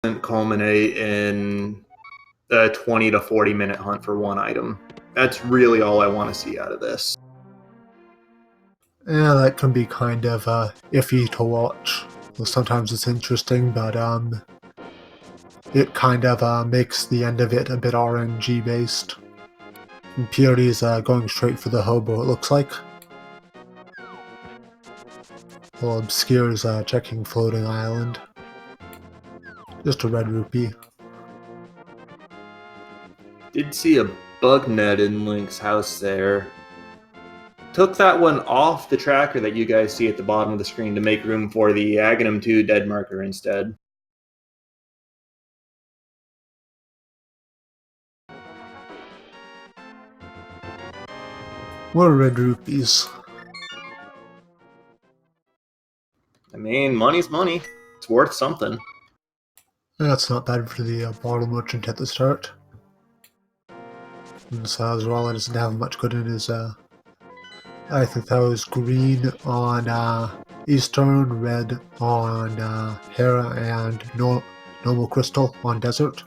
culminate in a 20 to 40 minute hunt for one item. That's really all I want to see out of this. Yeah, that can be kind of iffy to watch. Well, sometimes it's interesting, but it kind of makes the end of it a bit RNG based. And PRD is going straight for the hobo, it looks like. While Obscure is checking Floating Island. Just a red rupee. Did see a bug net in Link's house there. Took that one off the tracker that you guys see at the bottom of the screen to make room for the Aghanim 2 dead marker instead. More red rupees. I mean, money's money. It's worth something. That's not bad for the bottle merchant at the start. And Sazerala doesn't have much good in his I think that was green on Eastern, red on Hera, and normal crystal on Desert.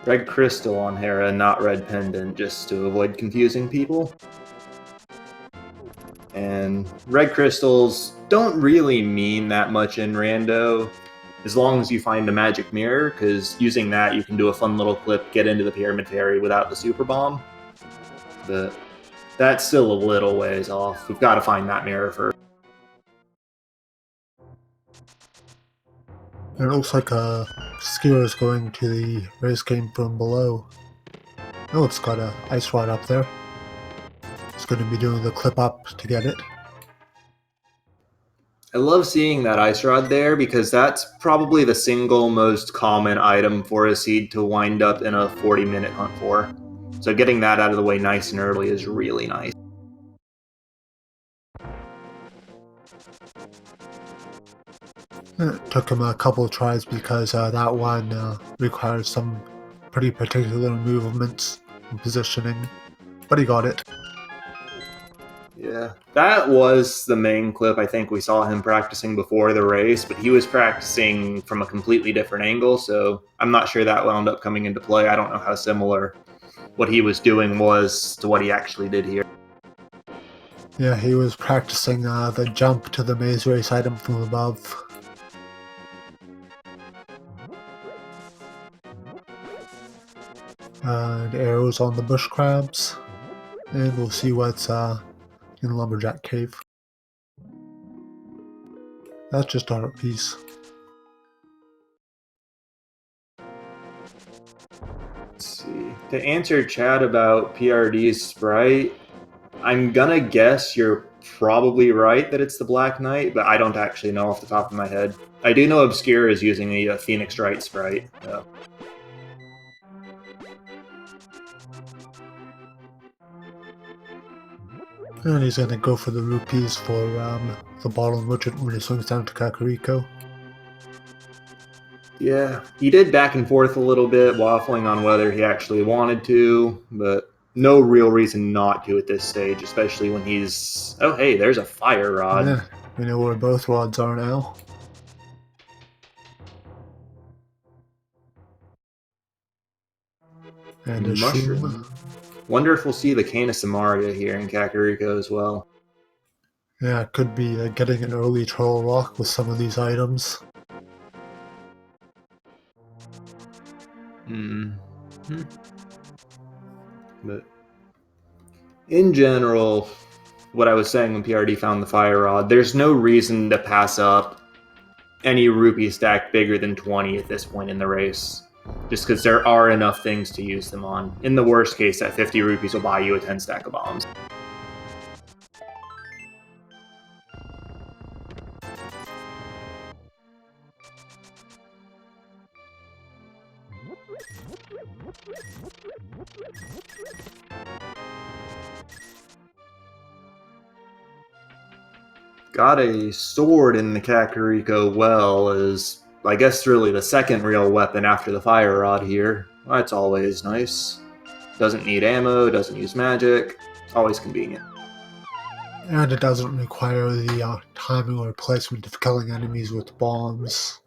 Red crystal on Hera, not red pendant, just to avoid confusing people. And red crystals don't really mean that much in Rando, as long as you find a magic mirror, because using that you can do a fun little clip, get into the Pyramid Fairy without the super bomb. But that's still a little ways off. We've got to find that mirror first. It looks like a skier is going to the race game from below. Oh, it's got an ice rod up there. It's going to be doing the clip up to get it. I love seeing that ice rod there because that's probably the single most common item for a seed to wind up in a 40-minute hunt for. So getting that out of the way nice and early is really nice. It took him a couple of tries because that one requires some pretty particular movements and positioning, but he got it. Yeah, that was the main clip I think we saw him practicing before the race, but he was practicing from a completely different angle, so I'm not sure that wound up coming into play. I don't know how similar what he was doing was to what he actually did here. Yeah, he was practicing the jump to the maze race item from above. And arrows on the bush crabs. And we'll see what's in the lumberjack cave. That's just a art piece. Let's see. To answer chat about PRD's sprite, I'm gonna guess you're probably right that it's the Black Knight, but I don't actually know off the top of my head. I do know Obscure is using the Phoenix Strike sprite. So. And he's gonna go for the rupees for the bottle merchant when he swings down to Kakariko. Yeah, he did back and forth a little bit, waffling on whether he actually wanted to, but no real reason not to at this stage, especially when he's... Oh, hey, there's a fire rod. Yeah, we know where both rods are now. And a mushroom. Wonder if we'll see the Canis Amaria here in Kakariko as well. Yeah, it could be getting an early Turtle Rock with some of these items. But in general, what I was saying when PRD found the fire rod, there's no reason to pass up any rupee stack bigger than 20 at this point in the race, just because there are enough things to use them on. In the worst case, that 50 rupees will buy you a 10 stack of bombs. Got a sword in the Kakariko well is, I guess, really the second real weapon after the fire rod here. That's always nice. Doesn't need ammo, doesn't use magic. Always convenient. And it doesn't require the timing or placement of killing enemies with bombs.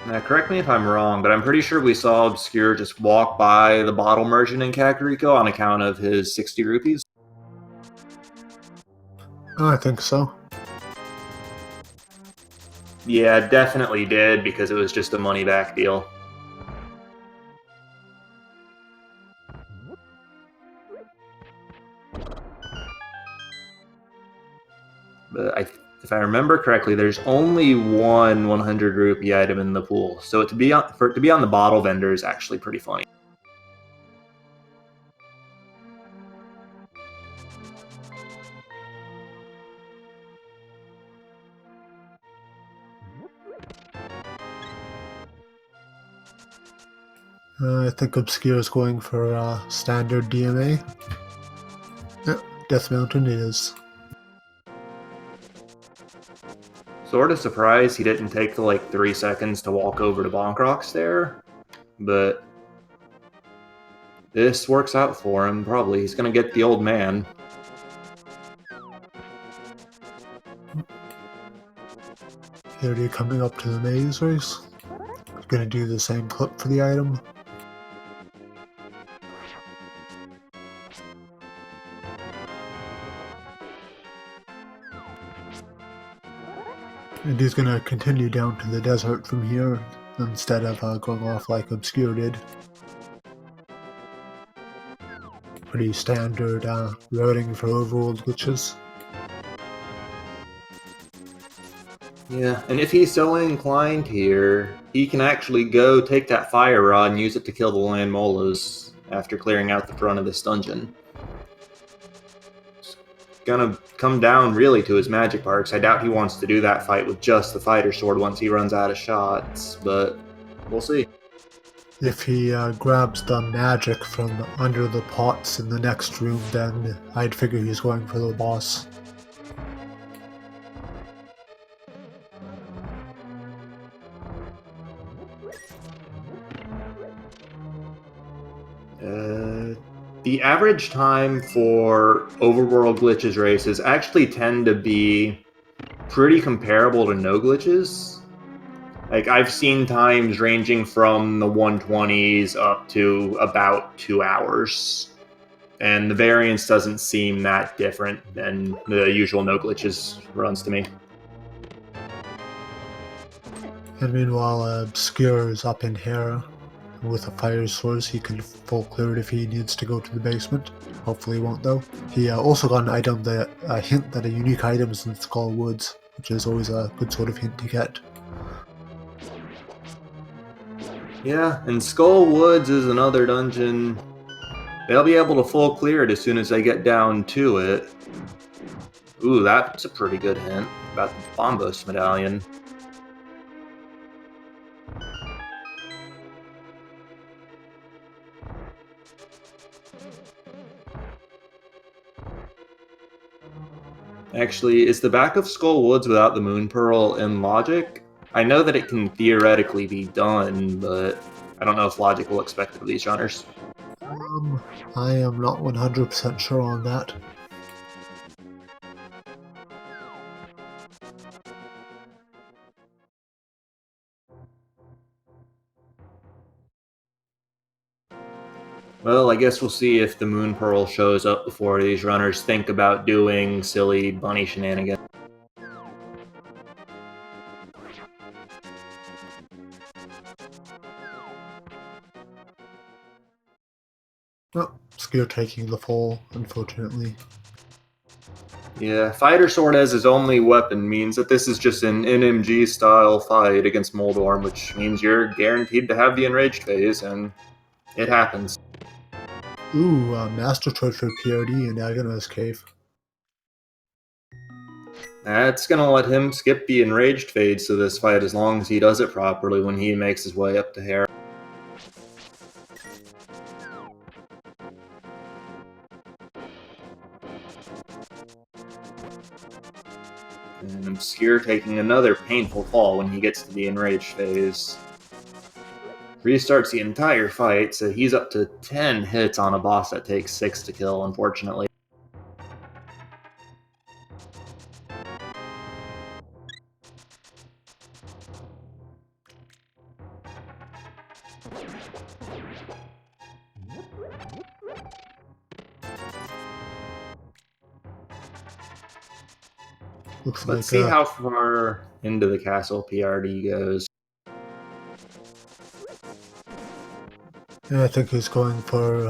Now, correct me if I'm wrong, but I'm pretty sure we saw Obscure just walk by the bottle merchant in Kakariko on account of his 60 rupees. I think so. Yeah, definitely did, because it was just a money-back deal. But if I remember correctly, there's only one 100 rupee item in the pool, so for it to be on the bottle vendor is actually pretty funny. I think Obscure is going for standard DMA. Yep, Death Mountain it is. Sort of surprised he didn't take the like 3 seconds to walk over to Bonkrox there, but this works out for him, probably. He's gonna get the old man. Here they're coming up to the maze race. Gonna do the same clip for the item. And he's gonna continue down to the desert from here, instead of going off like Obscure did. Pretty standard routing for Overworld glitches. Yeah, and if he's so inclined here, he can actually go take that fire rod and use it to kill the land molas after clearing out the front of this dungeon. It's gonna come down really to his magic parts. I doubt he wants to do that fight with just the fighter sword once he runs out of shots, but we'll see. If he grabs the magic from under the pots in the next room, then I'd figure he's going for the boss. The average time for Overworld glitches races actually tend to be pretty comparable to no glitches. Like, I've seen times ranging from the 120s up to about 2 hours. And the variance doesn't seem that different than the usual no glitches runs to me. And meanwhile, Obscure is up in here. With a fire source, he can full clear it if he needs to go to the basement. Hopefully he won't though. He also got an item that a hint that a unique item is in Skull Woods, which is always a good sort of hint to get. Yeah, and Skull Woods is another dungeon. They'll be able to full clear it as soon as they get down to it. Ooh, that's a pretty good hint about the Bombos medallion. Actually, is the back of Skull Woods without the Moon Pearl in Logic? I know that it can theoretically be done, but I don't know if Logic will expect it of these runners. I am not 100% sure on that. Well, I guess we'll see if the Moon Pearl shows up before these runners think about doing silly bunny shenanigans. Oh, Obscure taking the fall, unfortunately. Yeah, Fighter Sword as his only weapon means that this is just an NMG-style fight against Moldorm, which means you're guaranteed to have the Enraged phase, and it happens. Ooh, Master Trade for PRD in Agonized Cave. That's gonna let him skip the Enraged phase to this fight as long as he does it properly when he makes his way up to Hera. And Obscure taking another painful fall when he gets to the Enraged phase. Restarts the entire fight, so he's up to 10 hits on a boss that takes 6 to kill, unfortunately. Looks Let's like see how far into the castle PRD goes. I think he's going for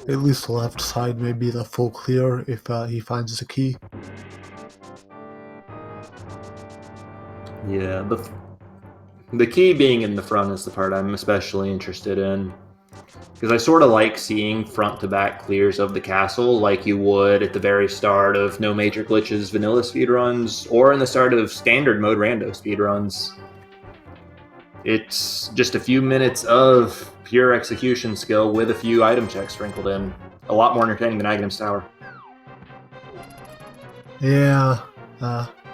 at least the left side, maybe the full clear if he finds the key. Yeah, the key being in the front is the part I'm especially interested in. Because I sort of like seeing front-to-back clears of the castle like you would at the very start of No Major Glitches vanilla speedruns, or in the start of standard mode rando speedruns. It's just a few minutes of pure execution skill with a few item checks sprinkled in. A lot more entertaining than Aghanim's Tower. Yeah,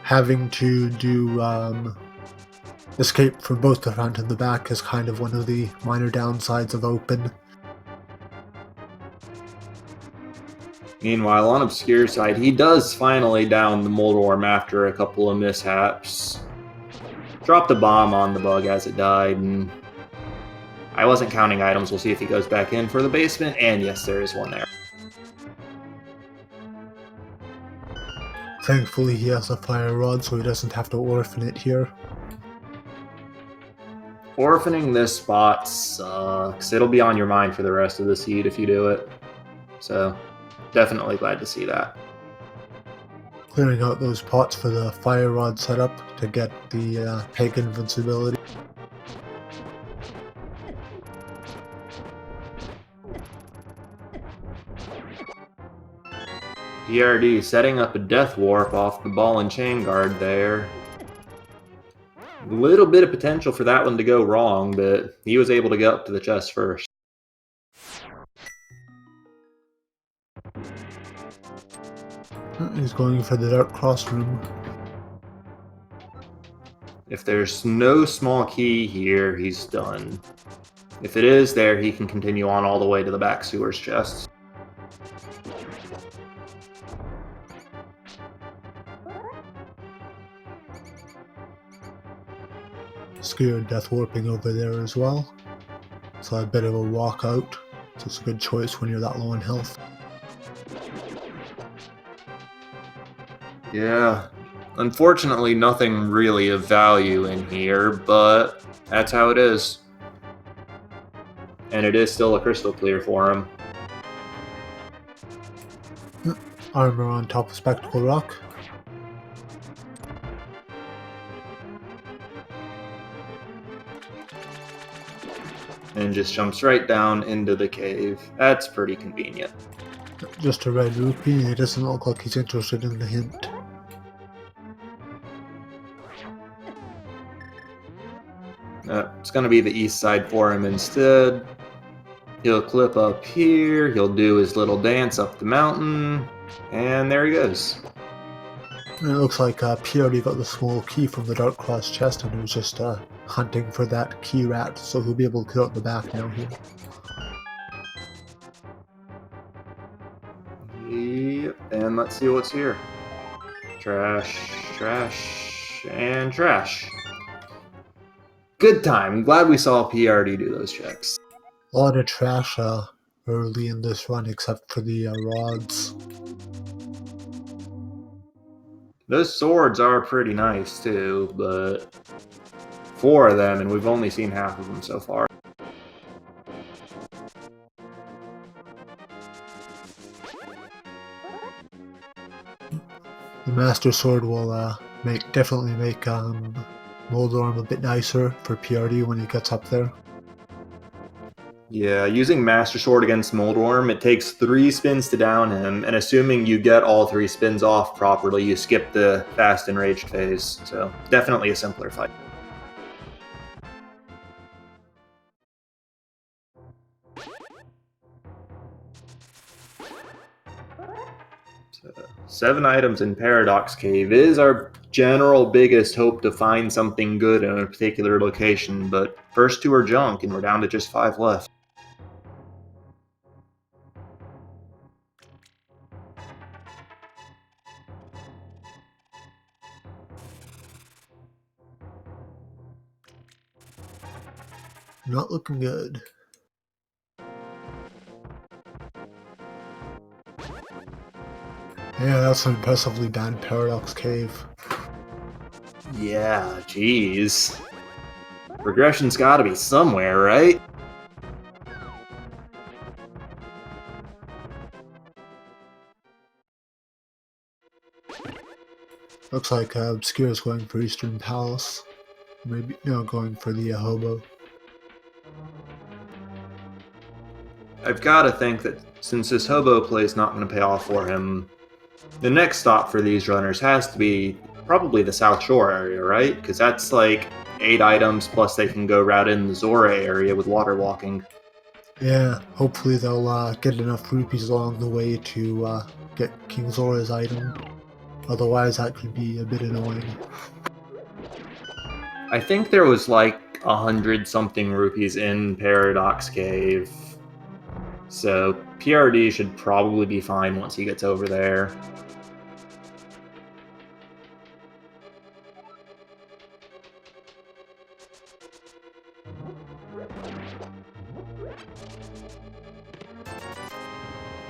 having to do escape from both the front and the back is kind of one of the minor downsides of open. Meanwhile, on Obscure's side, he does finally down the Moldworm after a couple of mishaps. Dropped a bomb on the bug as it died, and I wasn't counting items. We'll see if he goes back in for the basement, and yes, there is one there. Thankfully he has a fire rod so he doesn't have to orphan it here. Orphaning this spot sucks. It'll be on your mind for the rest of the seed if you do it. So, definitely glad to see that. Clearing out those pots for the fire rod setup to get the peg invincibility. PRD setting up a death warp off the ball and chain guard there. A little bit of potential for that one to go wrong, but he was able to get up to the chest first. He's going for the dark cross room. If there's no small key here, he's done. If it is there, he can continue on all the way to the back sewers chest. Scared death warping over there as well. So a bit of a walkout. So it's a good choice when you're that low in health. Yeah, unfortunately nothing really of value in here, but that's how it is. And it is still a crystal clear for him. Armor on top of Spectacle Rock. And just jumps right down into the cave. That's pretty convenient. Just a red rupee, it doesn't look like he's interested in the hint. It's going to be the east side for him instead. He'll clip up here, he'll do his little dance up the mountain, and there he goes. And it looks like PRD got the small key from the Dark Cross chest and he was just hunting for that key rat, so he'll be able to clear out the back now here. Yep, and let's see what's here. Trash, trash, and trash. Good time. Glad we saw PRD do those checks. A lot of trash early in this run except for the rods. Those swords are pretty nice too, but 4 of them, and we've only seen half of them so far. The Master Sword will definitely make Moldorm a bit nicer for PRD when he gets up there. Yeah, using Master Sword against Moldworm, it takes 3 spins to down him, and assuming you get all 3 spins off properly, you skip the fast enraged phase, so definitely a simpler fight. So, 7 items in Paradox Cave is our general biggest hope to find something good in a particular location, but first 2 are junk, and we're down to just 5 left. Not looking good. Yeah, that's an impressively bad Paradox Cave. Yeah, jeez. Progression's gotta be somewhere, right? Looks like Obscure's going for Eastern Palace. Maybe, no, going for the Hobo. I've gotta think that since this hobo play's not gonna pay off for him, the next stop for these runners has to be probably the South Shore area, right? Because that's like 8 items, plus they can go right in the Zora area with water walking. Yeah, hopefully they'll get enough rupees along the way to get King Zora's item. Otherwise, that could be a bit annoying. I think there was like 100-something rupees in Paradox Cave. So PRD should probably be fine once he gets over there.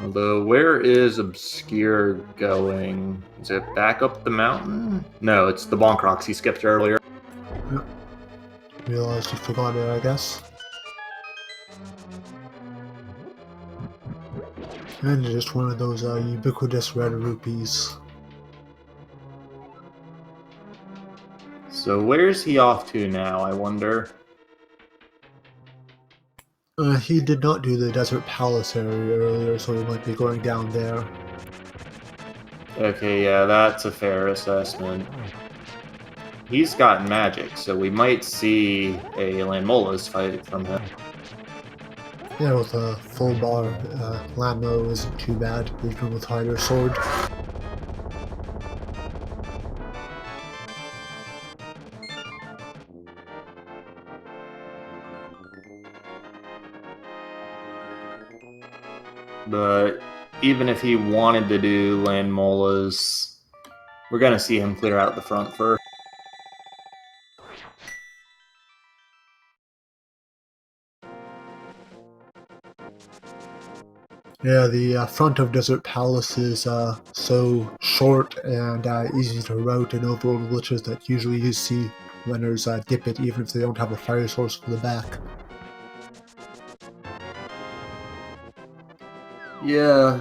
Although, where is Obscure going? Is it back up the mountain? No, it's the Bonk Rocks he skipped earlier. Realized you forgot it, I guess. And just one of those ubiquitous red rupees. So where's he off to now, I wonder? He did not do the Desert Palace area earlier, so he might be going down there. Okay, yeah, that's a fair assessment. He's got magic, so we might see a Lanmolas fight from him. Yeah, with a full bar, Lamo isn't too bad, even with Hider Sword. But even if he wanted to do Lanmolas, we're gonna see him clear out the front first. Yeah, the front of Desert Palace is so short and easy to route in overworld glitches that usually you see runners dip it even if they don't have a fire source for the back. Yeah,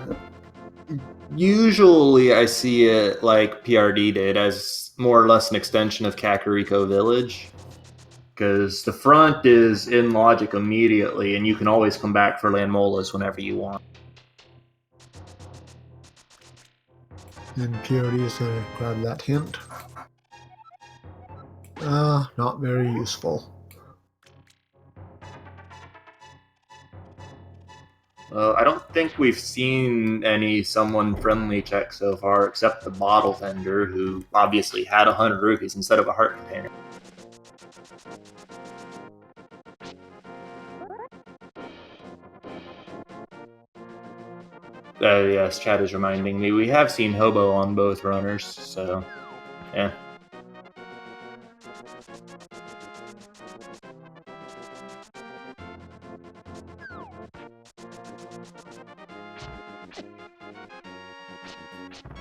usually I see it like PRD did, as more or less an extension of Kakariko Village. Because the front is in logic immediately, and you can always come back for Lanmolas whenever you want. And PRD is gonna grab that hint. Not very useful. I don't think we've seen any someone friendly check so far, except the bottle vendor, who obviously had 100 rupees instead of a heart container. Yes, chat is reminding me. We have seen Hobo on both runners, so yeah.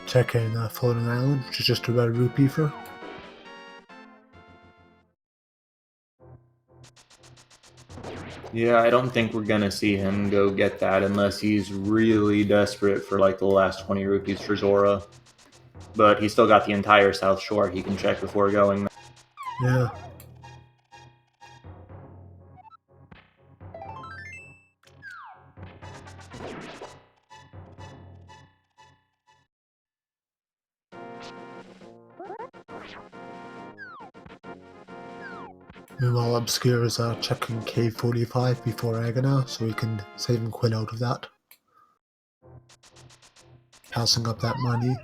Checking Floating Island, which is just a red rupee for. Yeah, I don't think we're gonna see him go get that unless he's really desperate for like the last 20 rupees for Zora. But he's still got the entire South Shore he can check before going. Yeah. Meanwhile, Obscure is checking K45 before Agana, so he can save and quit out of that. Passing up that money.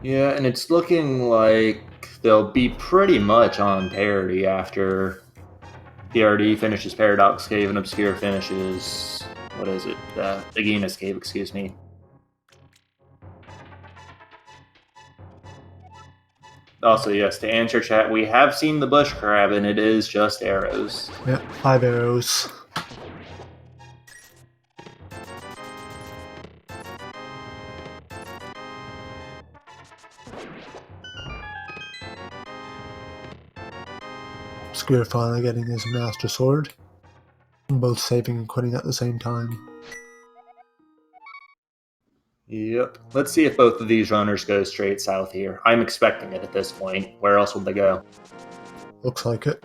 Yeah, and it's looking like they'll be pretty much on parity after PRD finishes Paradox Cave and Obscure finishes, what is it, Aegina's Cave, excuse me. Also, yes, to answer chat, we have seen the bush crab, and it is just arrows. Yeah, 5 arrows. Obscure finally getting his Master Sword. Both saving and quitting at the same time. Yep. Let's see if both of these runners go straight south here. I'm expecting it at this point. Where else would they go? Looks like it.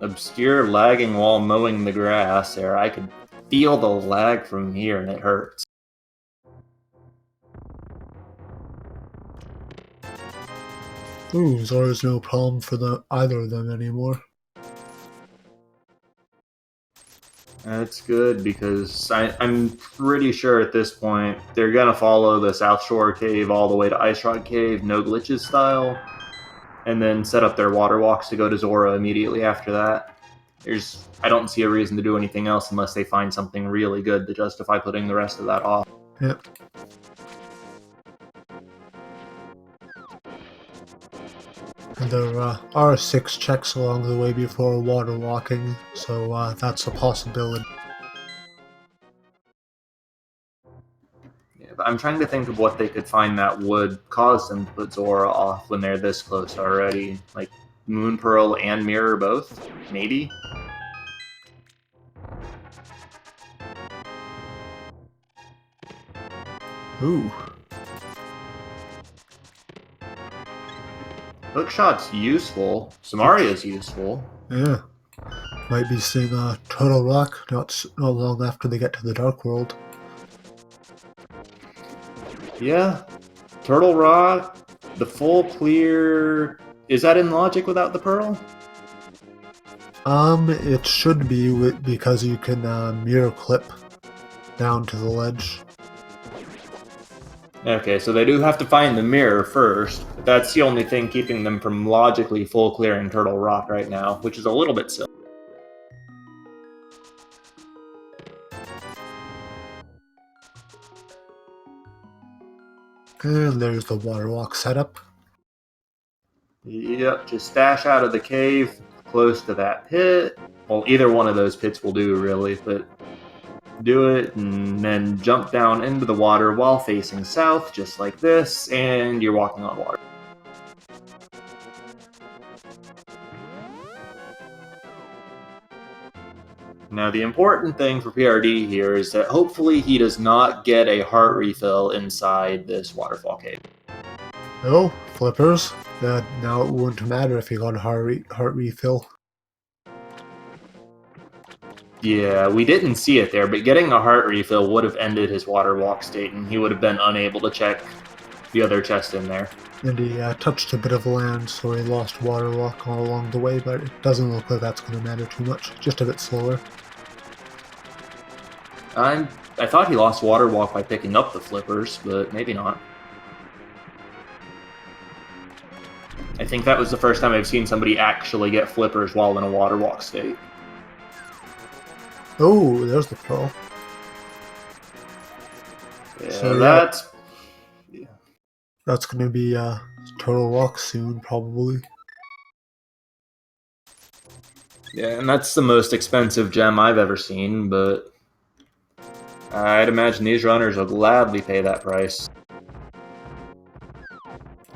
Obscure lagging while mowing the grass there. I could feel the lag from here, and it hurts. Ooh, Zora's no problem for either of them anymore. That's good, because I'm pretty sure at this point they're going to follow the South Shore Cave all the way to Ice Rock Cave, no glitches style, and then set up their water walks to go to Zora immediately after that. I don't see a reason to do anything else unless they find something really good to justify putting the rest of that off. Yep. And there are 6 checks along the way before water walking, so that's a possibility. Yeah, but I'm trying to think of what they could find that would cause them to put Zora off when they're this close already. Like Moon Pearl and Mirror both? Maybe? Ooh. Hookshot's useful. Samaria's useful. Yeah. Might be seeing Turtle Rock not long after they get to the Dark World. Yeah. Turtle Rock, the full clear... Is that in logic without the pearl? It should be because you can mirror clip down to the ledge. Okay, so they do have to find the mirror first. But that's the only thing keeping them from logically full clearing Turtle Rock right now, which is a little bit silly. And there's the water walk setup. Yep, just dash out of the cave close to that pit. Well, either one of those pits will do, really, but do it and then jump down into the water while facing south, just like this, and you're walking on water. Now, the important thing for PRD here is that hopefully he does not get a heart refill inside this waterfall cave. Oh, flippers. Now it wouldn't matter if he got a heart refill. Yeah, we didn't see it there, but getting a heart refill would have ended his water walk state, and he would have been unable to check the other chest in there. And he touched a bit of land, so he lost water walk all along the way, but it doesn't look like that's going to matter too much. Just a bit slower. I thought he lost water walk by picking up the flippers, but maybe not. I think that was the first time I've seen somebody actually get flippers while in a water walk state. Oh, there's the pearl. Yeah, So, that's... Yeah. That's going to be Turtle Rock soon, probably. Yeah, and that's the most expensive gem I've ever seen, but I'd imagine these runners will gladly pay that price.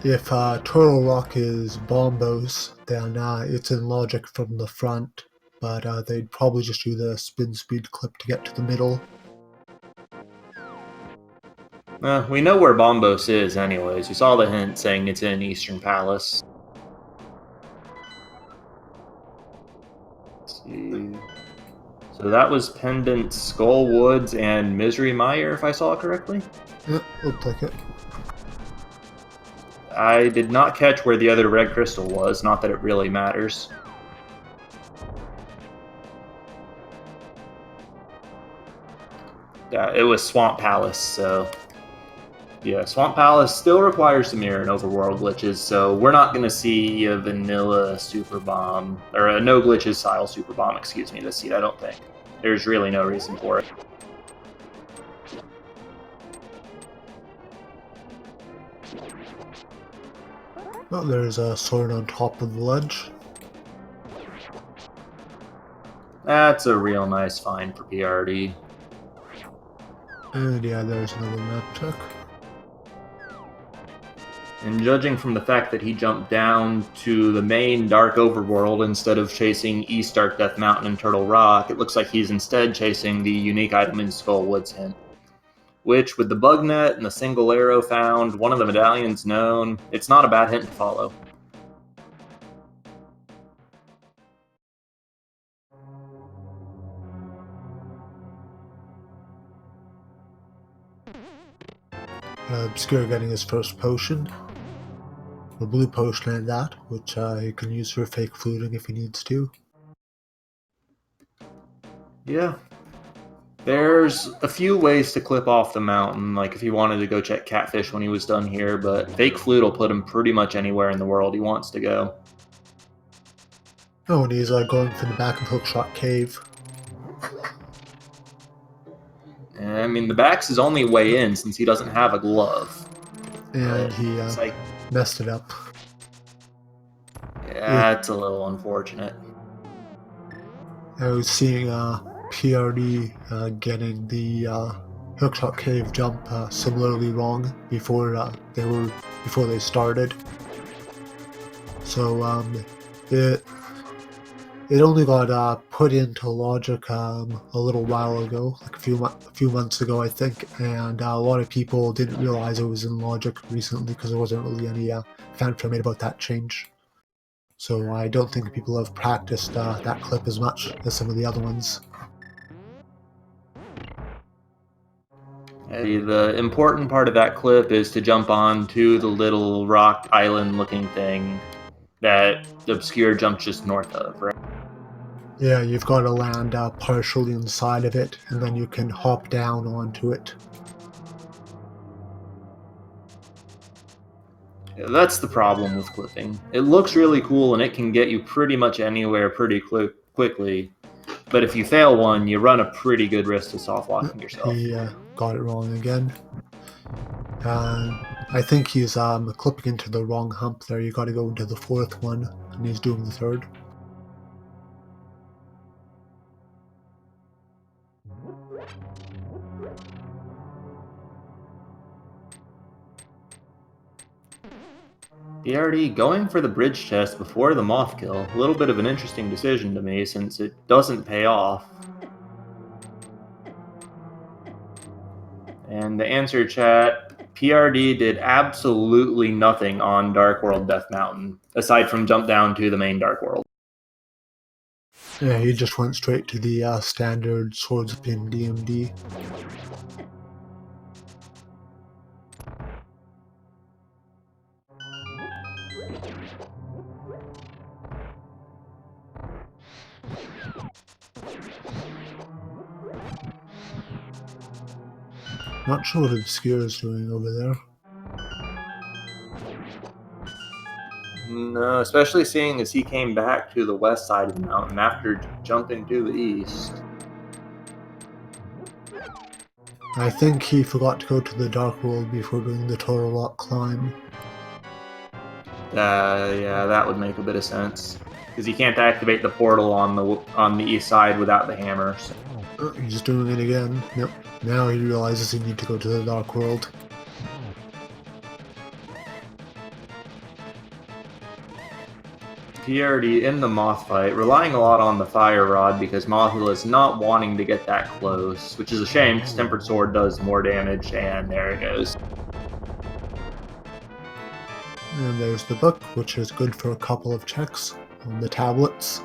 If Turtle Rock is Bombos, then it's in logic from the front, but they'd probably just do the spin speed clip to get to the middle. We know where Bombos is anyways. We saw the hint saying it's in Eastern Palace. Let's see. So that was Pendant, Skull Woods, and Misery Mire, if I saw it correctly? Yep, looked like it. I did not catch where the other red crystal was, not that it really matters. Yeah, it was Swamp Palace, so... Yeah, Swamp Palace still requires some mirror and overworld glitches, so we're not going to see a vanilla super bomb, or a no glitches style super bomb, excuse me, this seed, I don't think. There's really no reason for it. Oh, there's a sword on top of the ledge. That's a real nice find for PRD. And yeah, there's another map check. And judging from the fact that he jumped down to the main Dark Overworld instead of chasing East Dark Death Mountain and Turtle Rock, it looks like he's instead chasing the unique item in Skullwood's Hint. Which, with the bug net and the single arrow found, one of the medallions known, it's not a bad hint to follow. Obscure getting his first potion. A blue potion at that, which he can use for fake fluting if he needs to. Yeah. There's a few ways to clip off the mountain, like if he wanted to go check Catfish when he was done here, but fake flute will put him pretty much anywhere in the world he wants to go. Oh, and he's going for the back of Hookshot Cave. I mean, the back's his only way in since he doesn't have a glove. And he messed it up. Yeah, it's a little unfortunate. I was seeing PRD getting the Hookshot Cave jump similarly wrong before they started. So it only got put into logic a little while ago, like a few months ago, I think, and a lot of people didn't realize it was in logic recently because there wasn't really any fanfare made about that change. So I don't think people have practiced that clip as much as some of the other ones. The important part of that clip is to jump onto the little rock island looking thing that Obscure jumped just north of, right? Yeah, you've got to land partially inside of it, and then you can hop down onto it. Yeah, that's the problem with clipping. It looks really cool and it can get you pretty much anywhere pretty quickly, but if you fail one, you run a pretty good risk to soft-locking yourself. He got it wrong again. I think he's clipping into the wrong hump there. You got to go into the fourth one, and he's doing the third. PRD going for the bridge chest before the moth kill. A little bit of an interesting decision to me since it doesn't pay off. And the answer, chat, PRD did absolutely nothing on Dark World Death Mountain, aside from jump down to the main Dark World. Yeah, he just went straight to the standard swordsman DMD. Not sure what Obscure is doing over there. No, especially seeing as he came back to the west side of the mountain after jumping to the east. I think he forgot to go to the Dark World before doing the Turtle Rock climb. Yeah, that would make a bit of sense. Because he can't activate the portal on the east side without the hammer. So. He's doing it again. Yep. Now he realizes he needs to go to the Dark World. PRD in the Moth fight, relying a lot on the Fire Rod because Mothula is not wanting to get that close, which is a shame because Tempered Sword does more damage, and there it goes. And there's the book, which is good for a couple of checks on the tablets.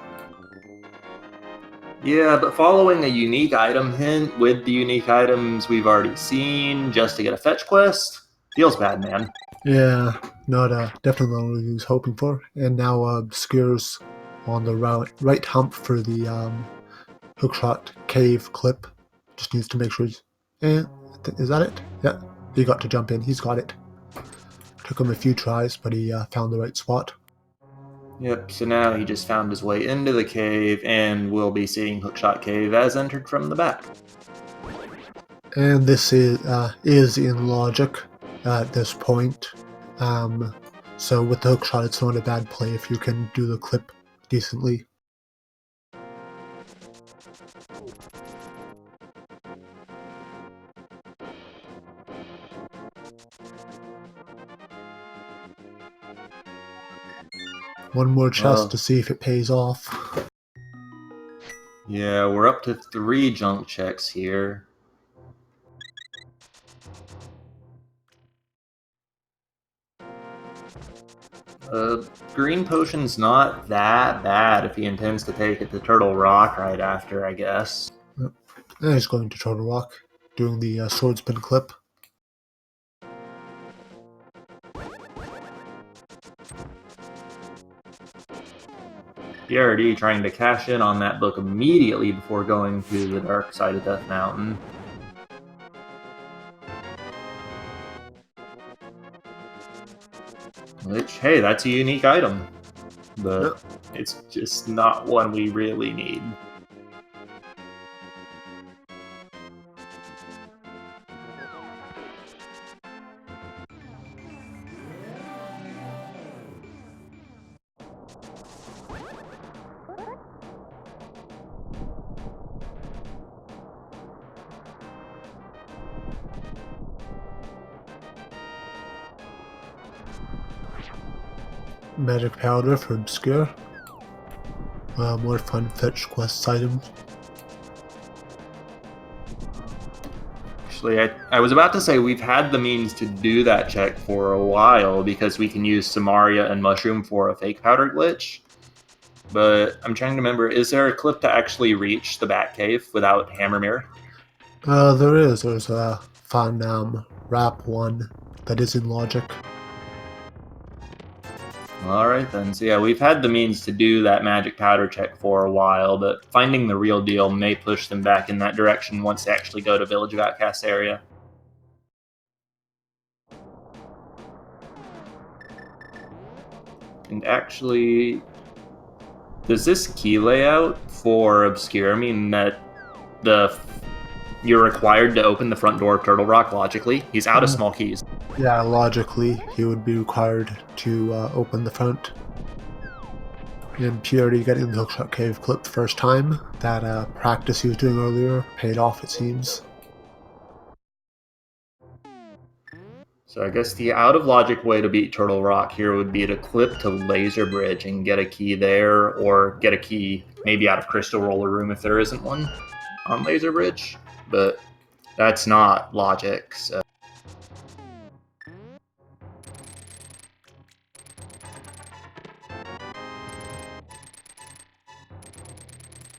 Yeah, but following a unique item hint with the unique items we've already seen just to get a fetch quest feels bad, man. Yeah, definitely not what he was hoping for. And now Obscure's on the right hump for the Hookshot Cave clip. Just needs to make sure he's... is that it? Yeah, he got to jump in. He's got it. Took him a few tries, but he found the right spot. Yep, so now he just found his way into the cave, and we'll be seeing Hookshot Cave as entered from the back. And this is in logic at this point. So with the hookshot, it's not a bad play if you can do the clip decently. One more chest to see if it pays off. Yeah, we're up to 3 junk checks here. Green potion's not that bad if he intends to take it to Turtle Rock right after, I guess. And he's going to Turtle Rock, doing the swordsman clip. PRD trying to cash in on that book immediately before going to the dark side of Death Mountain. Which, hey, that's a unique item. But it's just not one we really need. Magic powder for obscure. More fun fetch quest items. Actually, I was about to say we've had the means to do that check for a while because we can use Samaria and Mushroom for a fake powder glitch. But I'm trying to remember, is there a clip to actually reach the Batcave without Hammer Mirror? There is. There's a fun rap one that is in logic. Alright then, so yeah, we've had the means to do that magic powder check for a while, but finding the real deal may push them back in that direction once they actually go to Village of Outcasts area. And actually, does this key layout for Obscure mean that you're required to open the front door of Turtle Rock logically? He's out of small keys. Yeah, logically, he would be required to open the front. And purely getting the Hookshot Cave clip the first time, that practice he was doing earlier paid off, it seems. So I guess the out-of-logic way to beat Turtle Rock here would be to clip to Laser Bridge and get a key there, or get a key maybe out of Crystal Roller Room if there isn't one on Laser Bridge. But that's not logic, so...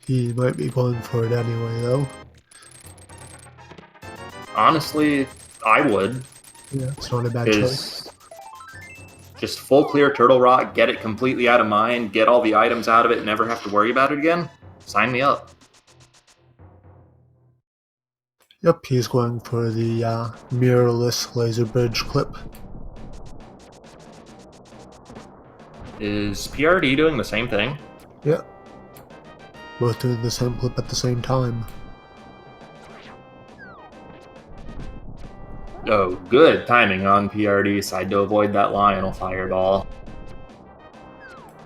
He might be going for it anyway, though. Honestly, I would. Yeah, it's not a bad choice. Just full clear Turtle Rock, get it completely out of mind, get all the items out of it, and never have to worry about it again. Sign me up. Yep, he's going for the mirrorless laser bridge clip. Is PRD doing the same thing? Yep. Both doing the same clip at the same time. Oh, good timing on PRD's side to avoid that Lionel fireball.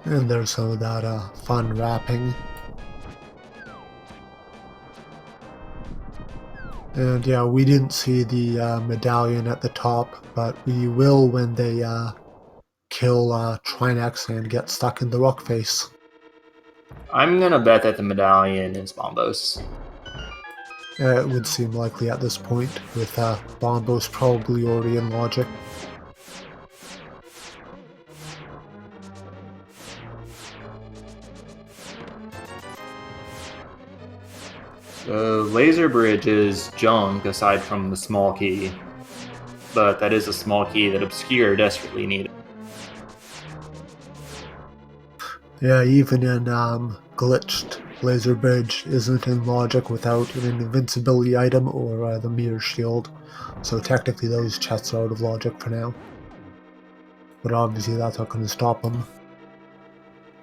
And there's some of that fun rapping. And yeah, we didn't see the medallion at the top, but we will when they kill Trinex and get stuck in the rock face. I'm gonna bet that the medallion is Bombos. It would seem likely at this point, with Bombos probably already in logic. So Laser Bridge is junk aside from the small key, but that is a small key that Obscure desperately needed. Yeah, even in glitched, Laser Bridge isn't in logic without an invincibility item or the mirror shield, so technically those chests are out of logic for now. But obviously that's not going to stop them.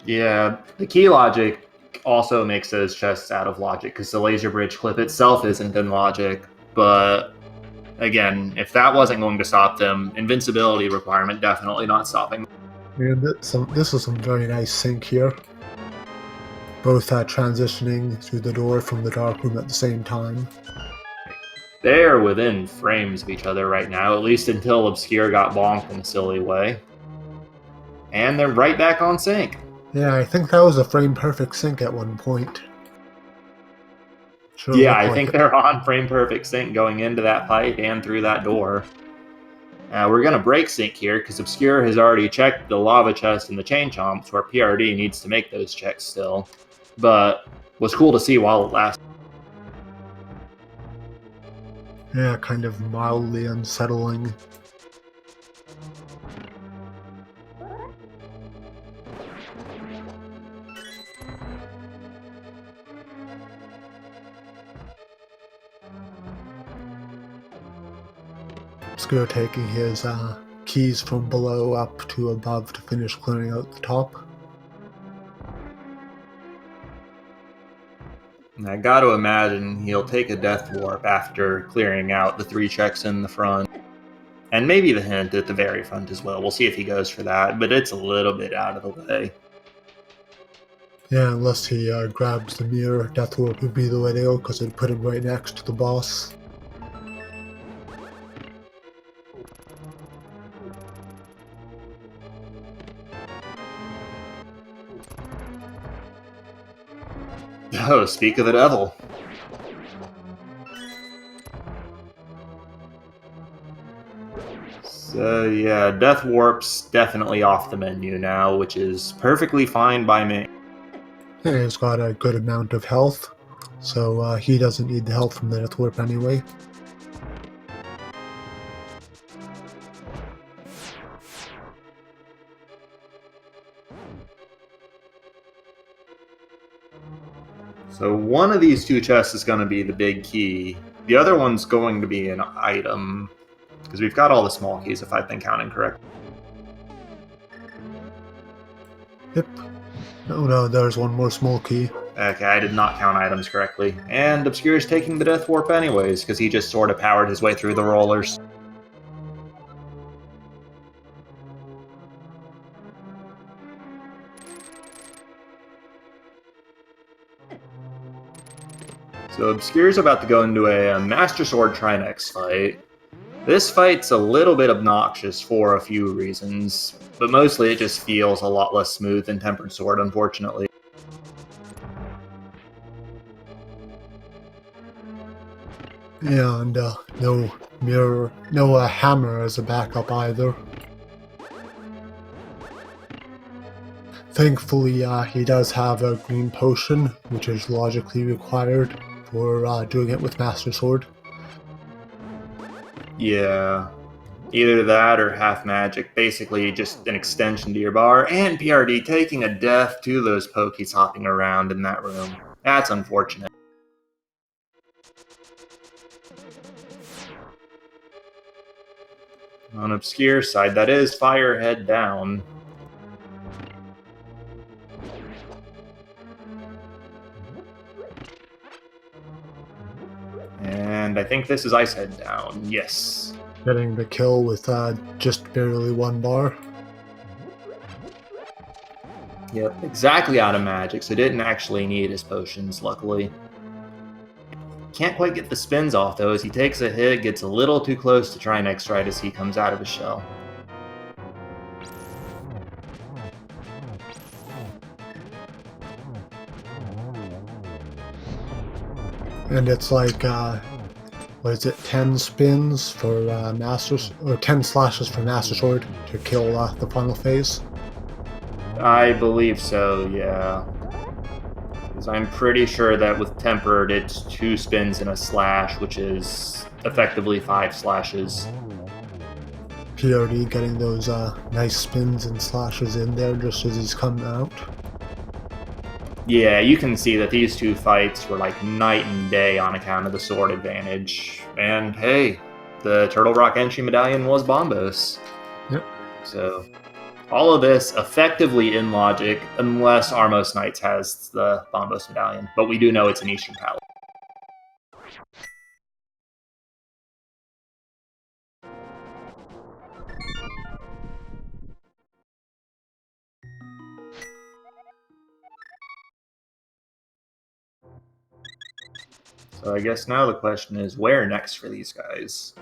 Yeah, the key logic also makes those chests out of logic because the laser bridge clip itself isn't in logic. But again, if that wasn't going to stop them, invincibility requirement definitely not stopping them. And this is some very nice sync here. Both transitioning through the door from the dark room at the same time. They are within frames of each other right now, at least until Obscure got bonked in a silly way. And they're right back on sync. Yeah, I think that was a frame-perfect sync at one point. Sure Yeah, I like think it. they're on frame-perfect sync going into that pipe and through that door. We're going to break sync here because Obscure has already checked the lava chest and the chain chomps where PRD needs to make those checks still. But was cool to see while it lasted. Yeah, kind of mildly unsettling. Obscure taking his keys from below up to above to finish clearing out the top. And I got to imagine he'll take a death warp after clearing out the 3 checks in the front. And maybe the hint at the very front as well. We'll see if he goes for that, but it's a little bit out of the way. Yeah, unless he grabs the mirror, death warp would be the way to go because it'd put him right next to the boss. Oh, speak of the devil. So yeah, Death Warp's definitely off the menu now, which is perfectly fine by me. And he's got a good amount of health, so he doesn't need the help from the death warp anyway. So one of these 2 chests is going to be the big key. The other one's going to be an item, because we've got all the small keys if I've been counting correctly. Yep. No, there's one more small key. Okay, I did not count items correctly. And Obscure's taking the Death Warp anyways, because he just sort of powered his way through the rollers. So Obscure's about to go into a Master Sword Trinex fight. This fight's a little bit obnoxious for a few reasons, but mostly it just feels a lot less smooth than Tempered Sword, unfortunately. Yeah, and no mirror, no hammer as a backup either. Thankfully, he does have a green potion, which is logically required for doing it with Master Sword. Yeah, either that or half magic, basically just an extension to your bar, and PRD taking a death to those pokies hopping around in that room. That's unfortunate. On Obscure side, that is Firehead down. And I think this is Icehead down, yes. Getting the kill with just barely 1 bar. Yep, exactly out of magic, so didn't actually need his potions, luckily. Can't quite get the spins off, though, as he takes a hit, gets a little too close to Trinex right as he comes out of his shell. And it's like, what is it, 10 spins for or 10 slashes for Master Sword to kill the final phase? I believe so, yeah. Because I'm pretty sure that with Tempered, it's 2 spins and a slash, which is effectively 5 slashes. PRD getting those nice spins and slashes in there just as he's coming out. Yeah, you can see that these 2 fights were like night and day on account of the sword advantage. And hey, the Turtle Rock entry medallion was Bombos. Yep. So All of this effectively in logic, unless Armos Knights has the Bombos Medallion, but we do know it's an Eastern Palace. So I guess now the question is, where next for these guys?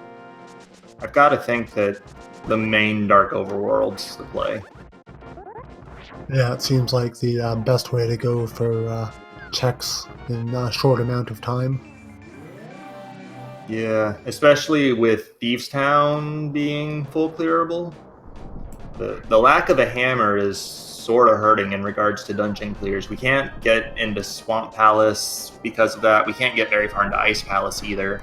I've got to think that the main Dark Overworld's the play. Yeah, it seems like the best way to go for checks in a short amount of time. Yeah, especially with Thieves Town being full clearable. The lack of a hammer is sort of hurting in regards to dungeon clears. We can't get into Swamp Palace because of that. We can't get very far into Ice Palace either.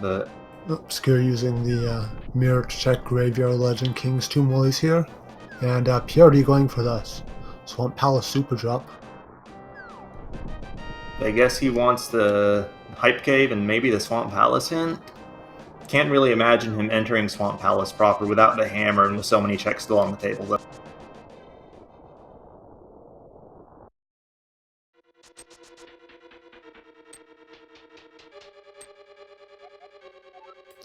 But Obscure using the mirror to check Graveyard Legend King's Tomb while he's here. And PRD going for this Swamp Palace Super Drop. I guess he wants the Hype Cave and maybe the Swamp Palace hint. Can't really imagine him entering Swamp Palace proper without the hammer and with so many checks still on the table, though.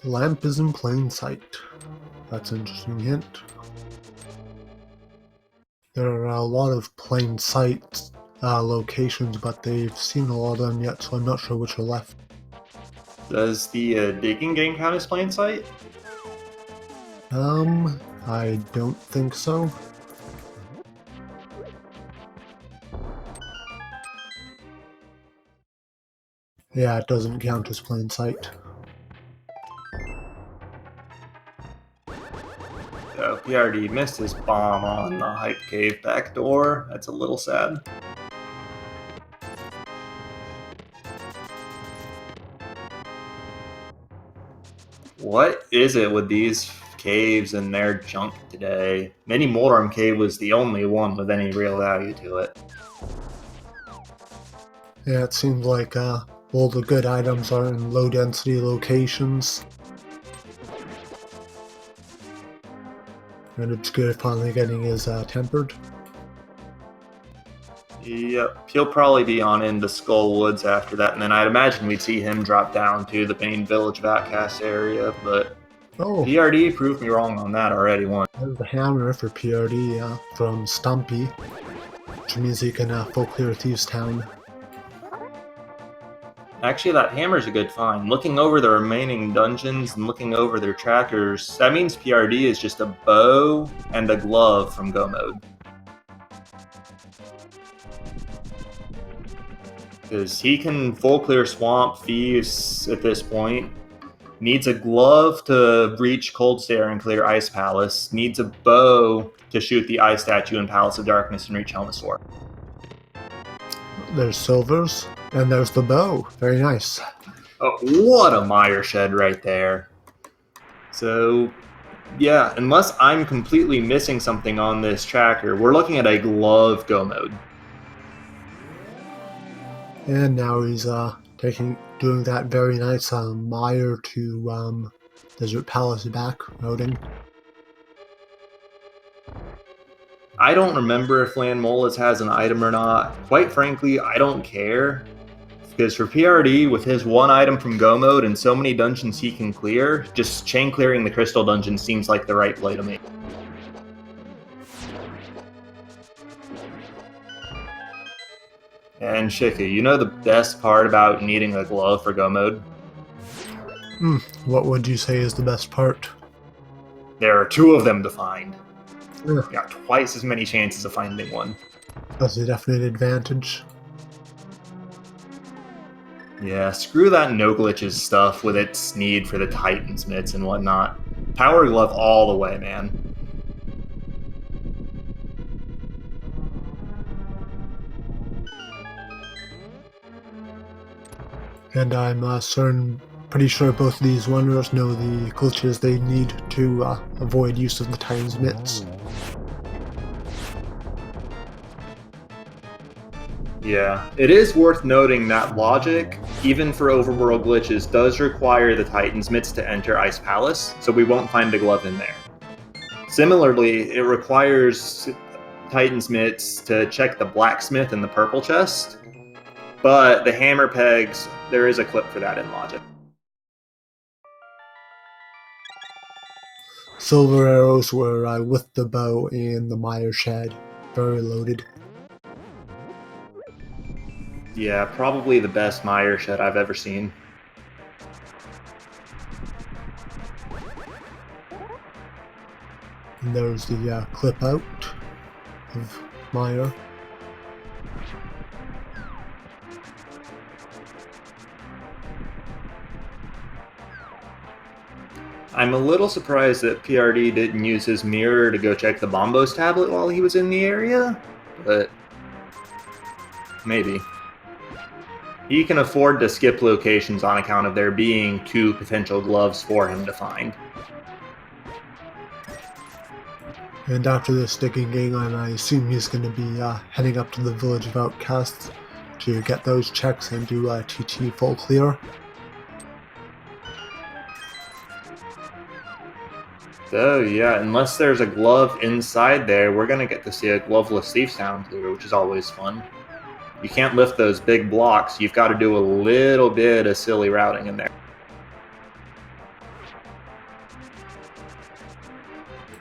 The lamp is in plain sight. That's an interesting hint. There are a lot of plain sight locations, but they've seen a lot of them yet, so I'm not sure which are left. Does the digging game count as plain sight? I don't think so. Yeah, it doesn't count as plain sight. So he already missed his bomb on the Hype Cave back door. That's a little sad. What is it with these caves and their junk today? Mini Moldorm Cave was the only one with any real value to it. Yeah, it seems like all the good items are in low density locations. And Obscure finally getting his tempered. Yep, he'll probably be on into Skull Woods after that, and then I'd imagine we'd see him drop down to the main Village of Outcast area, but Oh, PRD proved me wrong on that already once. there's the hammer for PRD from Stumpy, which means he can full clear Thieves Town. Actually, that hammer's a good find. Looking over the remaining dungeons and looking over their trackers, that means PRD is just a bow and a glove from Go Mode. Because he can full clear Swamp Thieves at this point. Needs a glove to reach Cold Stare and clear Ice Palace. Needs a bow to shoot the Ice Statue in Palace of Darkness and reach Helmsor. There's silvers, and there's the bow. Very nice. Oh, what a mire shed right there. So, yeah, unless I'm completely missing something on this tracker, we're looking at a glove Go Mode. And now he's doing that very nice mire to Desert Palace back routing. I don't remember if Land Molas has an item or not. Quite frankly, I don't care. Because for PRD, with his one item from Go Mode and so many dungeons he can clear, just chain clearing the Crystal Dungeon seems like the right play to me. And Shiki, you know the best part about needing a glove for Go Mode? What would you say is the best part? There are two of them to find. Yeah. You got twice as many chances of finding one. That's a definite advantage. Yeah, screw that no glitches stuff with its need for the Titan's mitts and whatnot. Power glove all the way, man. And I'm pretty sure both of these runners know the glitches they need to avoid use of the Titan's mitts. Yeah, it is worth noting that logic, even for overworld glitches, does require the Titan's mitts to enter Ice Palace, so we won't find a glove in there. Similarly, it requires Titansmiths to check the blacksmith and the purple chest, but the hammer pegs, there is a clip for that in logic. Silver arrows were with the bow in the mire shed, very loaded. Yeah, probably the best mire shed I've ever seen. And there's the clip out of mire. I'm a little surprised that PRD didn't use his mirror to go check the Bombos tablet while he was in the area, but maybe. He can afford to skip locations on account of there being 2 potential gloves for him to find. And after this digging game, I assume he's going to be heading up to the village of outcasts to get those checks and do TT full clear. So yeah, unless there's a glove inside there, we're gonna get to see a gloveless thief sound clear, which is always fun. You can't lift those big blocks, you've got to do a little bit of silly routing in there.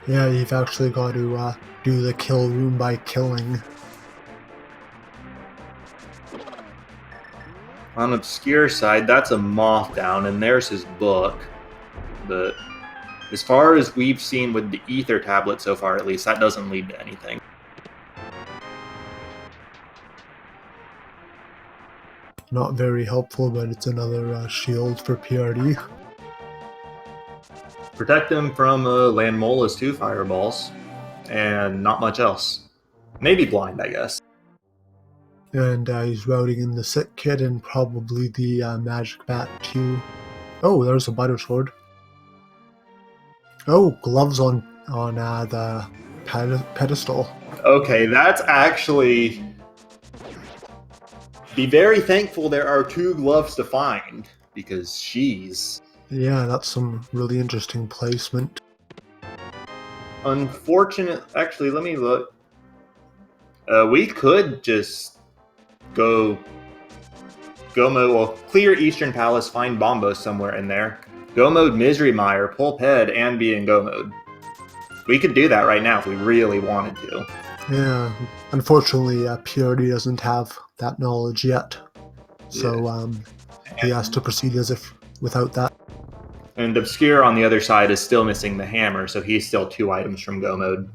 Yeah, you've actually got to do the kill room by killing. On Obscure side, that's a moth down, and there's his book. But as far as we've seen with the Ether tablet so far, at least, that doesn't lead to anything. Not very helpful, but it's another shield for PRD. Protect him from Landmola's 2 fireballs, and not much else. Maybe blind, I guess. And he's routing in the sick kid and probably the magic bat too. Oh, there's a butter sword. Oh, gloves on the pedestal. Okay, that's actually... Be very thankful there are 2 gloves to find, because she's... Yeah, that's some really interesting placement. Unfortunate... Actually, let me look. We could just go mode... Well, clear Eastern Palace, find Bombos somewhere in there. Go mode Misery Mire, pull Ped, and be in go mode. We could do that right now if we really wanted to. Yeah, unfortunately, PRD doesn't have that knowledge yet. So he has to proceed as if without that. And Obscure on the other side is still missing the hammer, so he's still 2 items from go mode.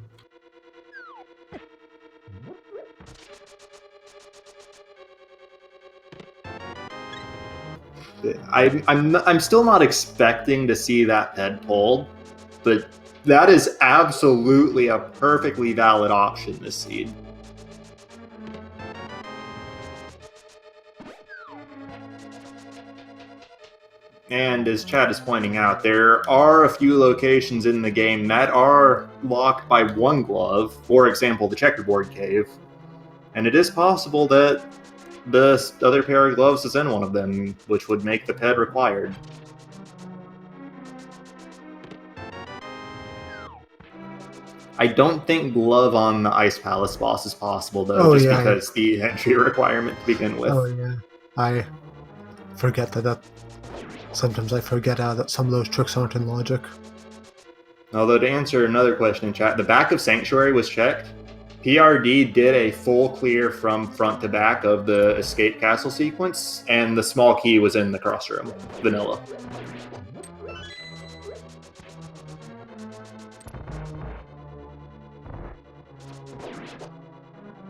I'm still not expecting to see that Ped pulled, but that is absolutely a perfectly valid option this seed. And as Chad is pointing out, there are a few locations in the game that are locked by 1 glove, for example, the checkerboard cave. And it is possible that the other pair of gloves is in one of them, which would make the Ped required. I don't think glove on the Ice Palace boss is possible, though, because the entry requirement to begin with. Oh, yeah. I forget that. Sometimes I forget that some of those tricks aren't in logic. Although, to answer another question in chat, the back of Sanctuary was checked. PRD did a full clear from front to back of the escape castle sequence, and the small key was in the crossroom. Vanilla.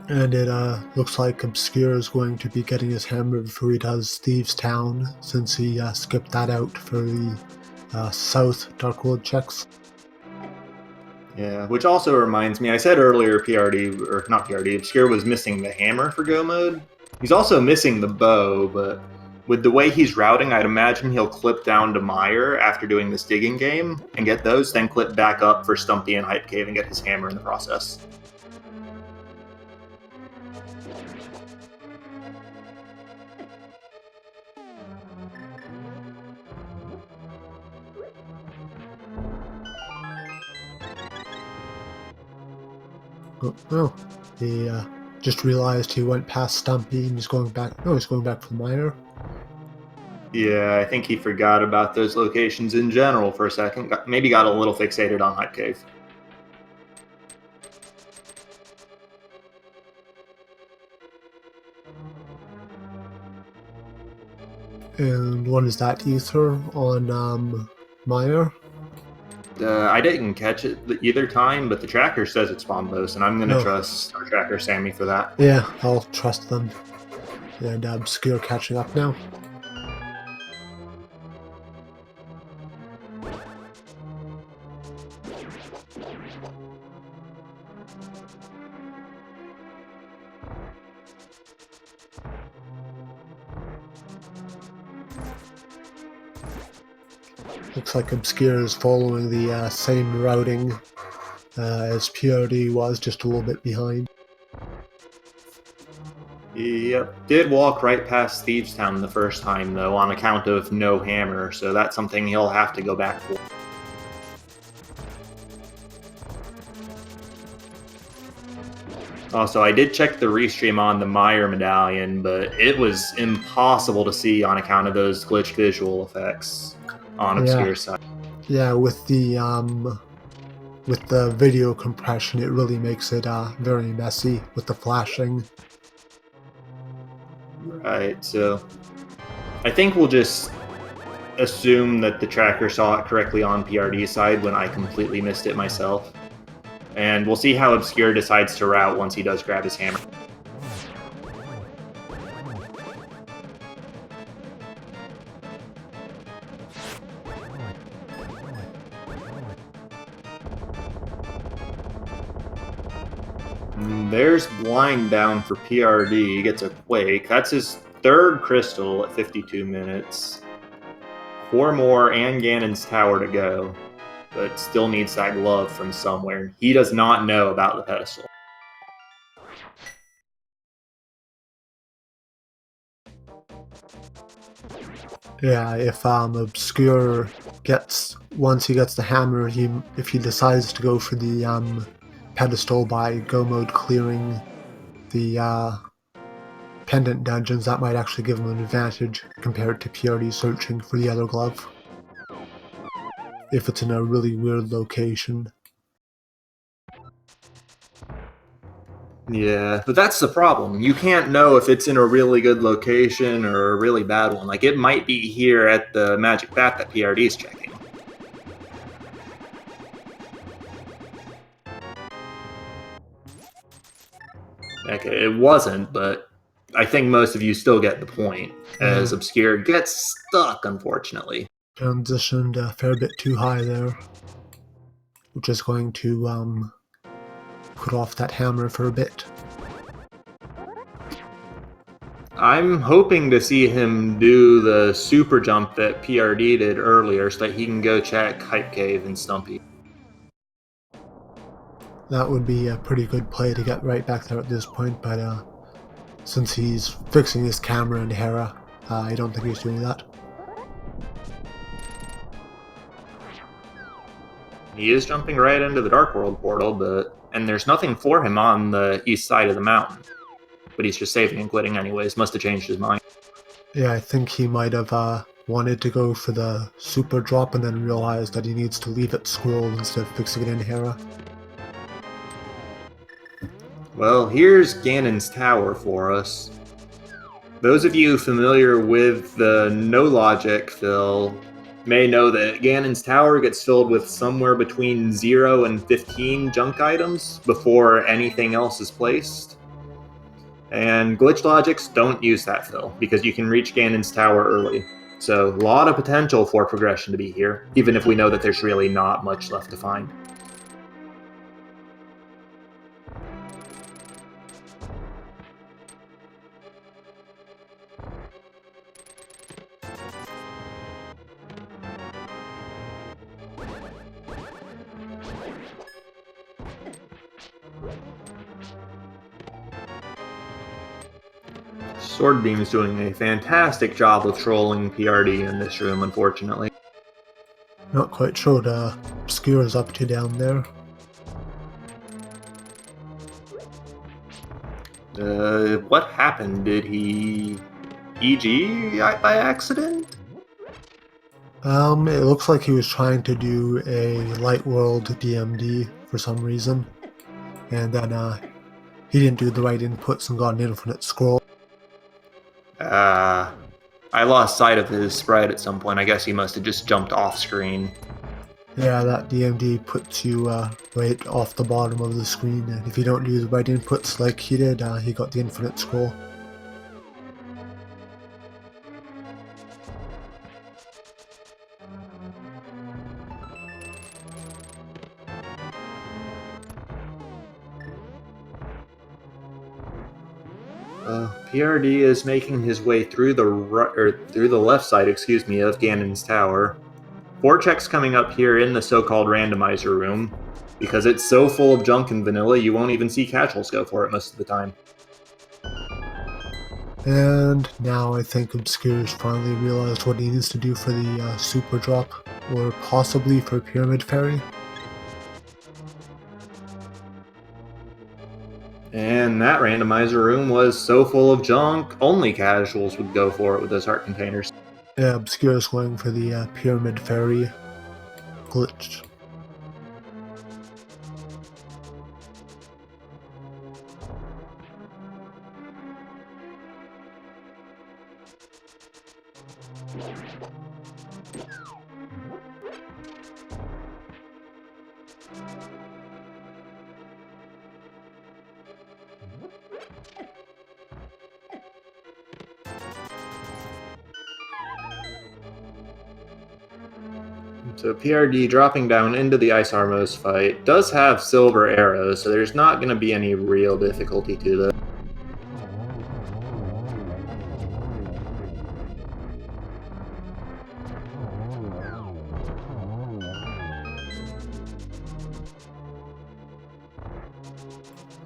And it looks like Obscure is going to be getting his hammer before he does Thieves' Town, since he skipped that out for the South Darkwood checks. Yeah, which also reminds me, I said earlier Obscure was missing the hammer for go mode. He's also missing the bow, but with the way he's routing, I'd imagine he'll clip down to Mire after doing this digging game and get those, then clip back up for Stumpy and Hype Cave and get his hammer in the process. Oh, he just realized he went past Stumpy and he's going back. No, he's going back for the miner. Yeah, I think he forgot about those locations in general for a second. Maybe got a little fixated on Hype Cave. And what is that, Ether on Mire? I didn't catch it either time, but the tracker says it's Bombos, and I'm going to trust our tracker Sammy for that. Yeah, I'll trust them. And Obscure catching up now. Looks like Obscure is following the same routing as PRD was, just a little bit behind. Yep, did walk right past Thieves Town the first time, though, on account of no hammer, so that's something he'll have to go back for. Also, I did check the restream on the Meyer medallion, but it was impossible to see on account of those glitch visual effects on Obscure's side. Yeah, with the video compression, it really makes it very messy with the flashing. Right, so I think we'll just assume that the tracker saw it correctly on PRD's side when I completely missed it myself. And we'll see how Obscure decides to route once he does grab his hammer. There's blind down for PRD. He gets a Quake. That's his third crystal at 52 minutes. 4 more and Ganon's Tower to go, but still needs that glove from somewhere. He does not know about the pedestal. Yeah, if Obscure once he gets the hammer, if he decides to go for the pedestal by go mode clearing the pendant dungeons, that might actually give him an advantage compared to PRD searching for the other glove. If it's in a really weird location. Yeah, but that's the problem. You can't know if it's in a really good location or a really bad one. Like, it might be here at the Magic Bat that PRD's checking. Okay, it wasn't, but I think most of you still get the point, as Obscure gets stuck, unfortunately. Transitioned a fair bit too high there, which is going to put off that hammer for a bit. I'm hoping to see him do the super jump that PRD did earlier so that he can go check Hype Cave and Stumpy. That would be a pretty good play to get right back there at this point, but since he's fixing his camera and Hera, I don't think he's doing that. He is jumping right into the Dark World portal, and there's nothing for him on the east side of the mountain. But he's just saving and quitting anyways. Must have changed his mind. Yeah, I think he might have wanted to go for the super drop and then realized that he needs to leave it scrolled instead of fixing it in Hera. Well, here's Ganon's Tower for us. Those of you familiar with the No Logic fill may know that Ganon's Tower gets filled with somewhere between 0 and 15 junk items before anything else is placed. And glitch logics don't use that fill, because you can reach Ganon's Tower early. So, a lot of potential for progression to be here, even if we know that there's really not much left to find. Swordbeam is doing a fantastic job of trolling PRD in this room, unfortunately. Not quite sure what Obscure is up to down there. What happened? Did he EG by accident? It looks like he was trying to do a Light World DMD for some reason, and then he didn't do the right inputs and got an infinite scroll. I lost sight of his sprite at some point. I guess he must have just jumped off screen. Yeah, that DMD puts you right off the bottom of the screen, and if you don't do the right inputs like he did, he got the infinite scroll. PRD is making his way through the left side, of Ganon's tower. 4-check's coming up here in the so-called randomizer room, because it's so full of junk and vanilla you won't even see casuals go for it most of the time. And now I think Obscure's finally realized what he needs to do for the super drop, or possibly for Pyramid Fairy. And that randomizer room was so full of junk, only casuals would go for it with those heart containers. Yeah, Obscure's going for the Pyramid Fairy glitch. So PRD dropping down into the Ice Armos fight does have silver arrows, so there's not going to be any real difficulty to this.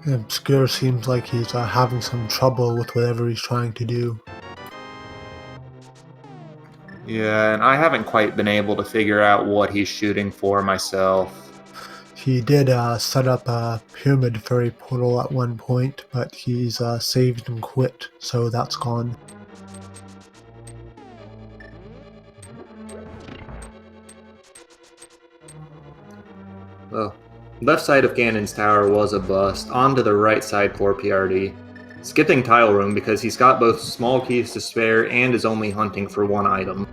Obscure seems like he's having some trouble with whatever he's trying to do. Yeah, and I haven't quite been able to figure out what he's shooting for myself. He did set up a Pyramid Fairy portal at one point, but he's saved and quit, so that's gone. Well, left side of Ganon's tower was a bust, onto the right side for PRD. Skipping tile room because he's got both small keys to spare and is only hunting for one item.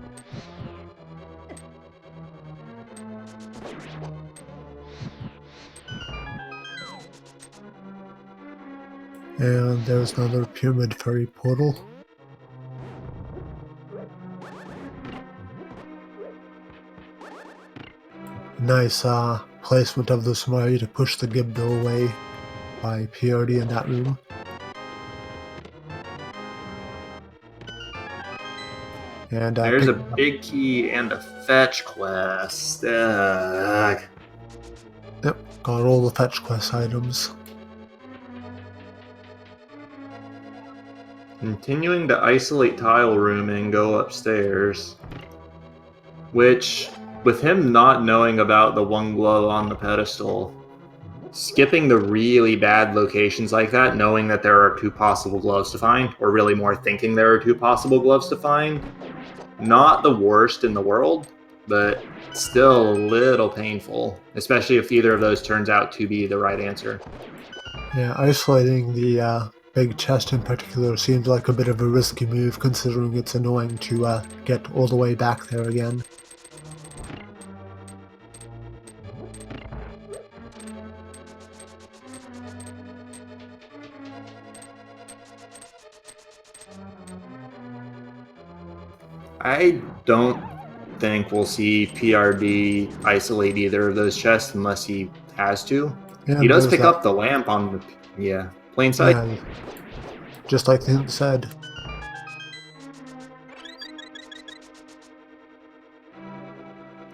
And there's another Pyramid Fairy portal. Nice placement of the Smurry to push the Gibdo away by PRD in that room. And there's a big key and a fetch quest. Ugh. Yep, got all the fetch quest items. Continuing to isolate tile room and go upstairs. Which, with him not knowing about the one glow on the pedestal, skipping the really bad locations like that, knowing that there are 2 possible gloves to find, or really more thinking there are 2 possible gloves to find, not the worst in the world, but still a little painful, especially if either of those turns out to be the right answer. Yeah, isolating the big chest in particular seems like a bit of a risky move, considering it's annoying to get all the way back there again. I don't think we'll see PRD isolate either of those chests unless he has to. Yeah, he does pick up the lamp on the plain sight. Yeah, just like the hint said.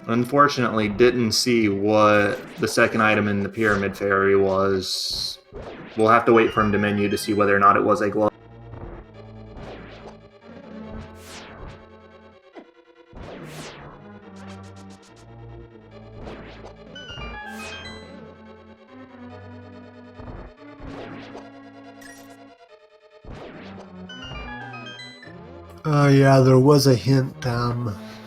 Unfortunately, didn't see what the second item in the Pyramid Fairy was. We'll have to wait for him to menu to see whether or not it was a glove. Yeah, there was a hint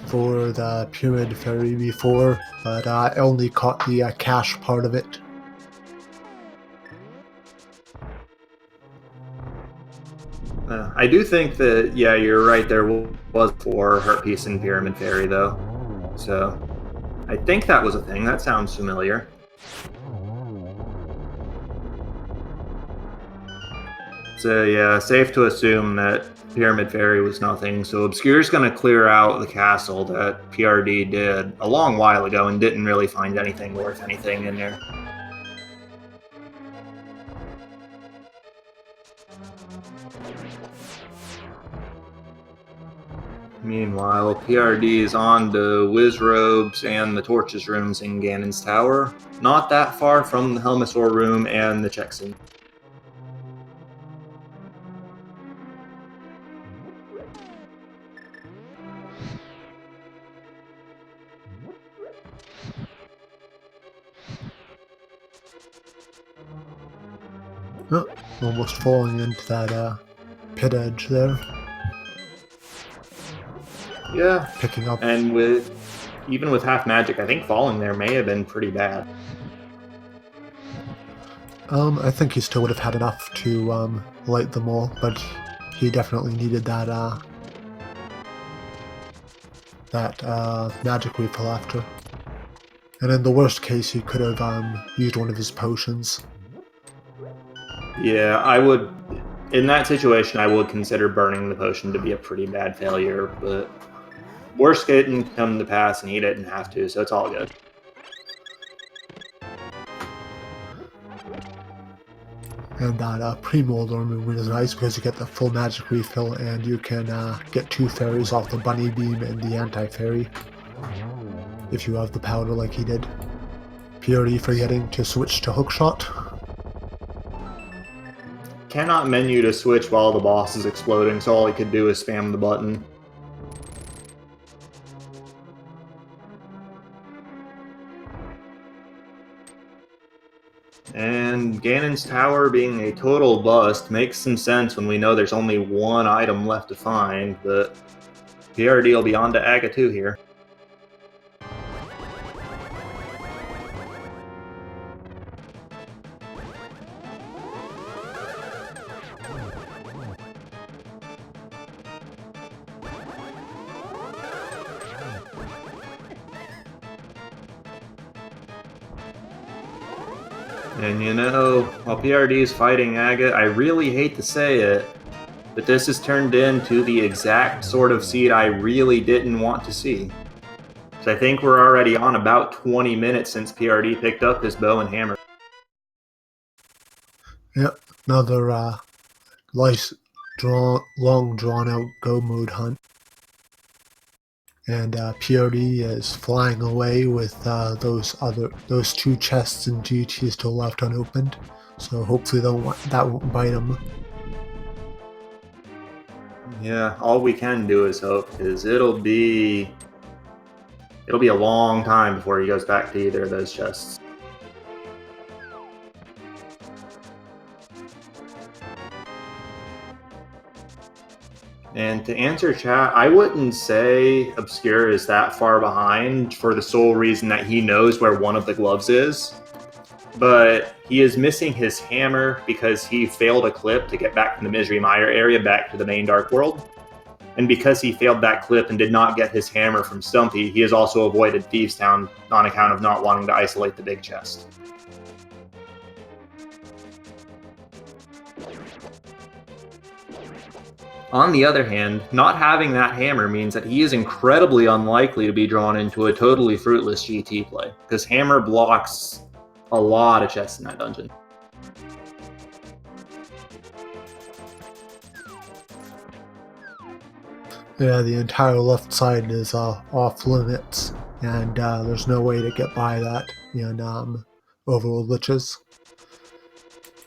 for the Pyramid Fairy before, but I only caught the cash part of it. I do think that, yeah, you're right, there was 4 Heart Piece and Pyramid Fairy, though. So, I think that was a thing. That sounds familiar. So, yeah, safe to assume that Pyramid Fairy was nothing. So, Obscure's going to clear out the castle that PRD did a long while ago and didn't really find anything worth anything in there. Meanwhile, PRD is on to Wizrobes and the Torches rooms in Ganon's Tower, not that far from the Helmasaur room and the check scene. Oh, almost falling into that pit edge there. Yeah, Picking up. and even with half magic, I think falling there may have been pretty bad. I think he still would have had enough to light them all, but he definitely needed that magic refill after. And in the worst case, he could have used one of his potions. Yeah, I would. In that situation, I would consider burning the potion to be a pretty bad failure, but worst didn't come to pass, and he didn't have to, so it's all good. And that pre-molder movement is nice because you get the full magic refill and you can get 2 fairies off the bunny beam and the anti-fairy if you have the powder like he did. Purely forgetting to switch to hookshot. Cannot menu to switch while the boss is exploding, so all he could do is spam the button. And Ganon's Tower being a total bust makes some sense when we know there's only 1 item left to find, but PRD will be on to Aga 2 here. And you know, while PRD is fighting Aga, I really hate to say it, but this has turned into the exact sort of seed I really didn't want to see. So I think we're already on about 20 minutes since PRD picked up his bow and hammer. Yep, another long drawn out go mode hunt. And PRD is flying away with those 2 chests in GT still left unopened. So hopefully that won't bite him. Yeah, all we can do is hope, because it'll be a long time before he goes back to either of those chests. And to answer chat, I wouldn't say Obscure is that far behind for the sole reason that he knows where one of the gloves is. But he is missing his hammer because he failed a clip to get back from the Misery Mire area back to the main Dark World. And because he failed that clip and did not get his hammer from Stumpy, he has also avoided Thieves Town on account of not wanting to isolate the big chest. On the other hand, not having that hammer means that he is incredibly unlikely to be drawn into a totally fruitless GT play, because hammer blocks a lot of chests in that dungeon. Yeah, the entire left side is off limits, and there's no way to get by that in Overworld glitches.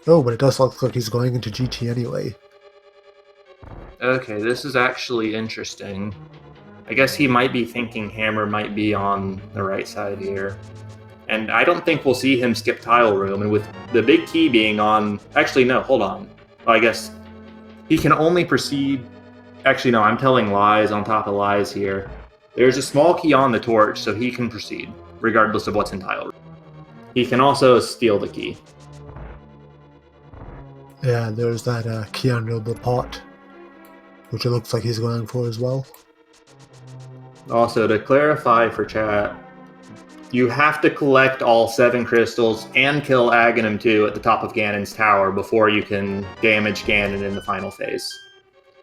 Oh, but it does look like he's going into GT anyway. Okay, this is actually interesting. I guess he might be thinking hammer might be on the right side here. And I don't think we'll see him skip tile room, and with the big key being on... Actually, no, hold on. Well, I guess he can only proceed... Actually, no, I'm telling lies on top of lies here. There's a small key on the torch, so he can proceed, regardless of what's in tile. He can also steal the key. Yeah, there's that key under the pot, which it looks like he's going for as well. Also, to clarify for chat, you have to collect all 7 crystals and kill Aghanim 2 at the top of Ganon's tower before you can damage Ganon in the final phase.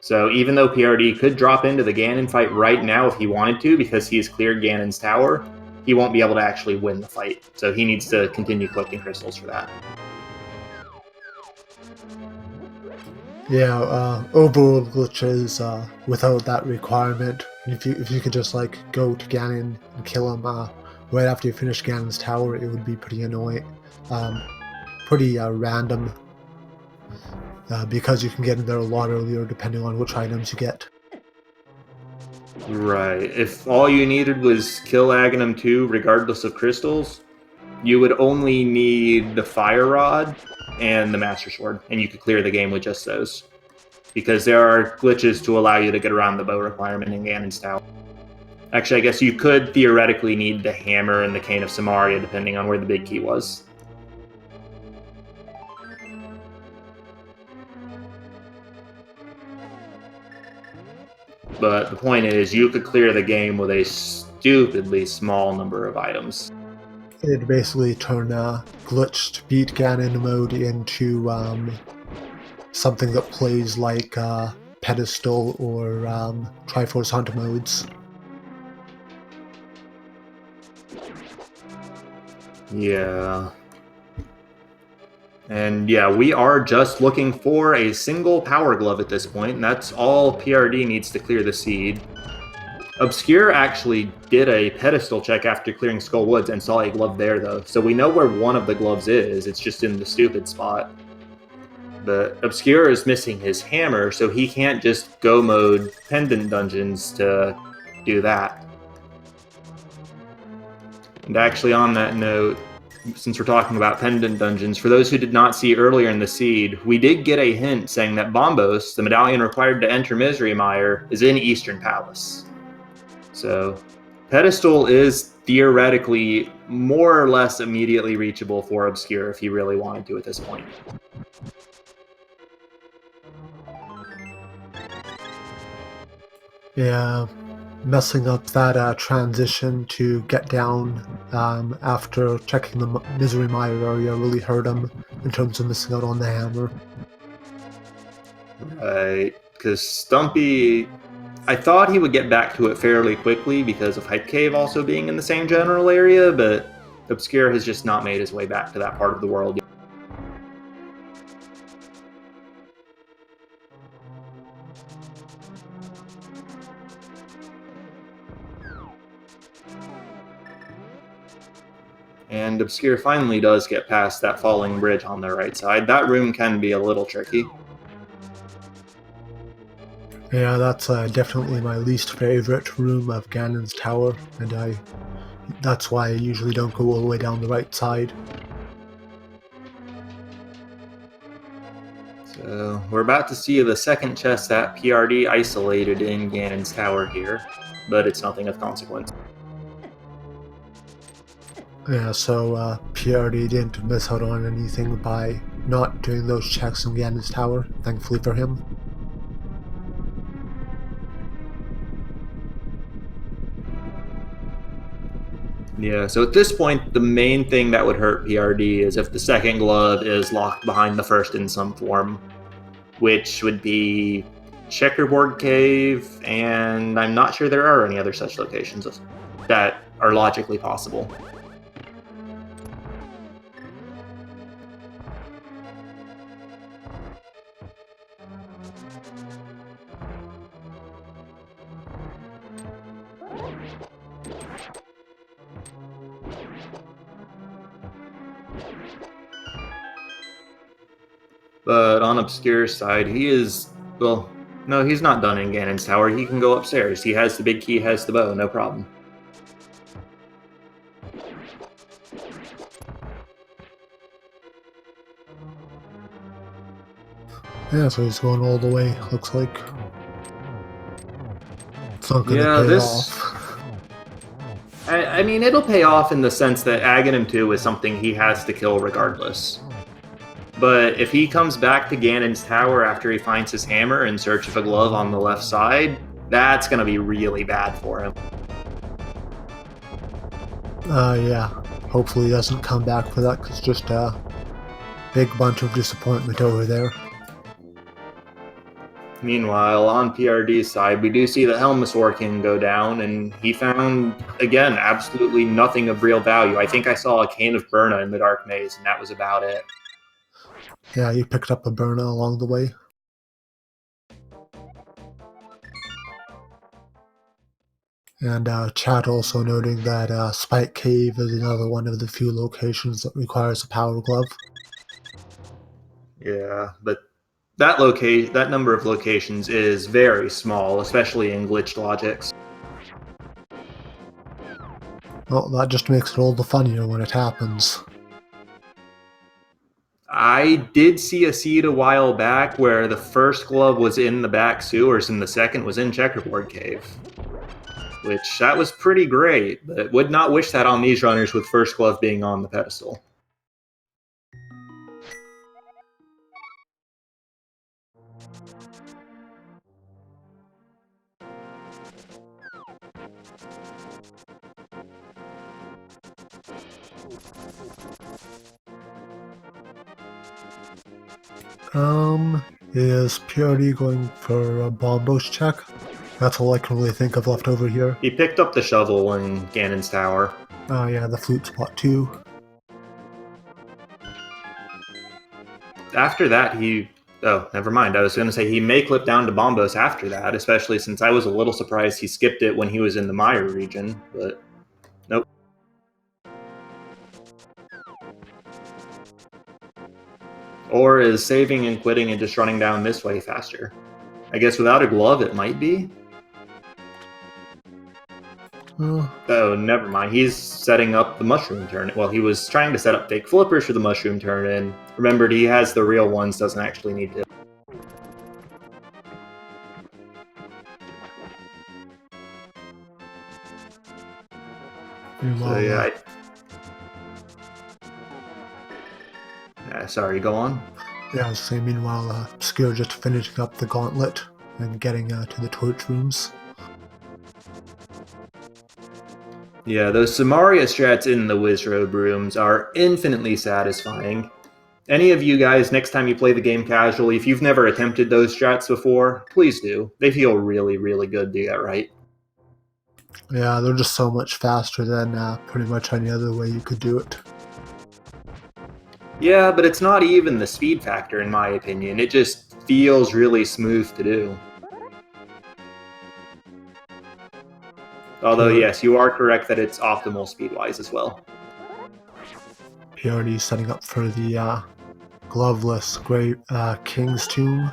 So even though PRD could drop into the Ganon fight right now if he wanted to, because he's cleared Ganon's tower, he won't be able to actually win the fight. So he needs to continue collecting crystals for that. Yeah, Overworld glitches without that requirement. If you could just like go to Ganon and kill him right after you finish Ganon's tower, it would be pretty annoying, pretty random. Because you can get in there a lot earlier depending on which items you get. Right. If all you needed was kill Aghanim 2 regardless of crystals, you would only need the Fire Rod and the Master Sword, and you could clear the game with just those. Because there are glitches to allow you to get around the bow requirement in Ganon's tower. Actually, I guess you could theoretically need the hammer and the Cane of Samaria depending on where the big key was. But the point is, you could clear the game with a stupidly small number of items. It basically turned glitched beat Ganon mode into something that plays like Pedestal or Triforce Hunt modes. Yeah. And yeah, we are just looking for a single Power Glove at this point, and that's all PRD needs to clear the seed. Obscure actually did a pedestal check after clearing Skull Woods and saw a glove there, though. So we know where one of the gloves is. It's just in the stupid spot. But Obscure is missing his hammer, so he can't just go mode Pendant Dungeons to do that. And actually, on that note, since we're talking about Pendant Dungeons, for those who did not see earlier in the seed, we did get a hint saying that Bombos, the medallion required to enter Misery Mire, is in Eastern Palace. So, Pedestal is theoretically more or less immediately reachable for Obscure if he really wanted to at this point. Yeah, messing up that transition to get down after checking the Misery Mire area really hurt him in terms of missing out on the hammer. Right, because Stumpy, I thought he would get back to it fairly quickly because of Hype Cave also being in the same general area, but Obscure has just not made his way back to that part of the world yet. And Obscure finally does get past that falling bridge on the right side. That room can be a little tricky. Yeah, that's definitely my least favorite room of Ganon's tower, and that's why I usually don't go all the way down the right side. So we're about to see the second chest that PRD isolated in Ganon's tower here, but it's nothing of consequence. Yeah, so PRD didn't miss out on anything by not doing those checks in Ganon's tower, thankfully for him. Yeah, so at this point, the main thing that would hurt PRD is if the second glove is locked behind the first in some form, which would be Checkerboard Cave, and I'm not sure there are any other such locations that are logically possible. But on Obscure's side, he is, well, no, he's not done in Ganon's tower. He can go upstairs. He has the big key, has the bow, no problem. Yeah, so he's going all the way, looks like. It's not gonna Yeah, pay this... off. I mean, it'll pay off in the sense that Aghanim 2 is something he has to kill regardless. But if he comes back to Ganon's tower after he finds his hammer in search of a glove on the left side, that's going to be really bad for him. Yeah. Hopefully he doesn't come back for that, because it's just a big bunch of disappointment over there. Meanwhile, on PRD's side, we do see the Helmasaur King go down, and he found, again, absolutely nothing of real value. I think I saw a cane of Burna in the Dark Maze, and that was about it. Yeah, you picked up a Burna along the way. And chat also noting that Spike Cave is another one of the few locations that requires a power glove. Yeah, but that number of locations is very small, especially in glitched logics. Well, that just makes it all the funnier when it happens. I did see a seed a while back where the first glove was in the back sewers and the second was in Checkerboard Cave. Which, that was pretty great, but would not wish that on these runners with first glove being on the pedestal. Is Purity going for a Bombos check? That's all I can really think of left over here. He picked up the shovel in Ganon's tower. Oh yeah, the flute spot too. After that, oh, never mind. I was going to say he may clip down to Bombos after that, especially since I was a little surprised he skipped it when he was in the Mire region, but nope. Or is saving and quitting and just running down this way faster? I guess without a glove it might be? Oh, never mind. He's setting up the mushroom turn. Well, he was trying to set up fake flippers for the mushroom turn, and remembered he has the real ones, doesn't actually need to. So, yeah, sorry, go on. Yeah, I was saying, meanwhile, Obscure just finishing up the gauntlet and getting to the torch rooms. Yeah, those Samaria strats in the Wizrobe rooms are infinitely satisfying. Any of you guys, next time you play the game casually, if you've never attempted those strats before, please do. They feel really, really good to get right. Yeah, they're just so much faster than pretty much any other way you could do it. Yeah, but it's not even the speed factor in my opinion. It just feels really smooth to do. Although, yes, you are correct that it's optimal speed-wise as well. Purity setting up for the gloveless Great King's Tomb.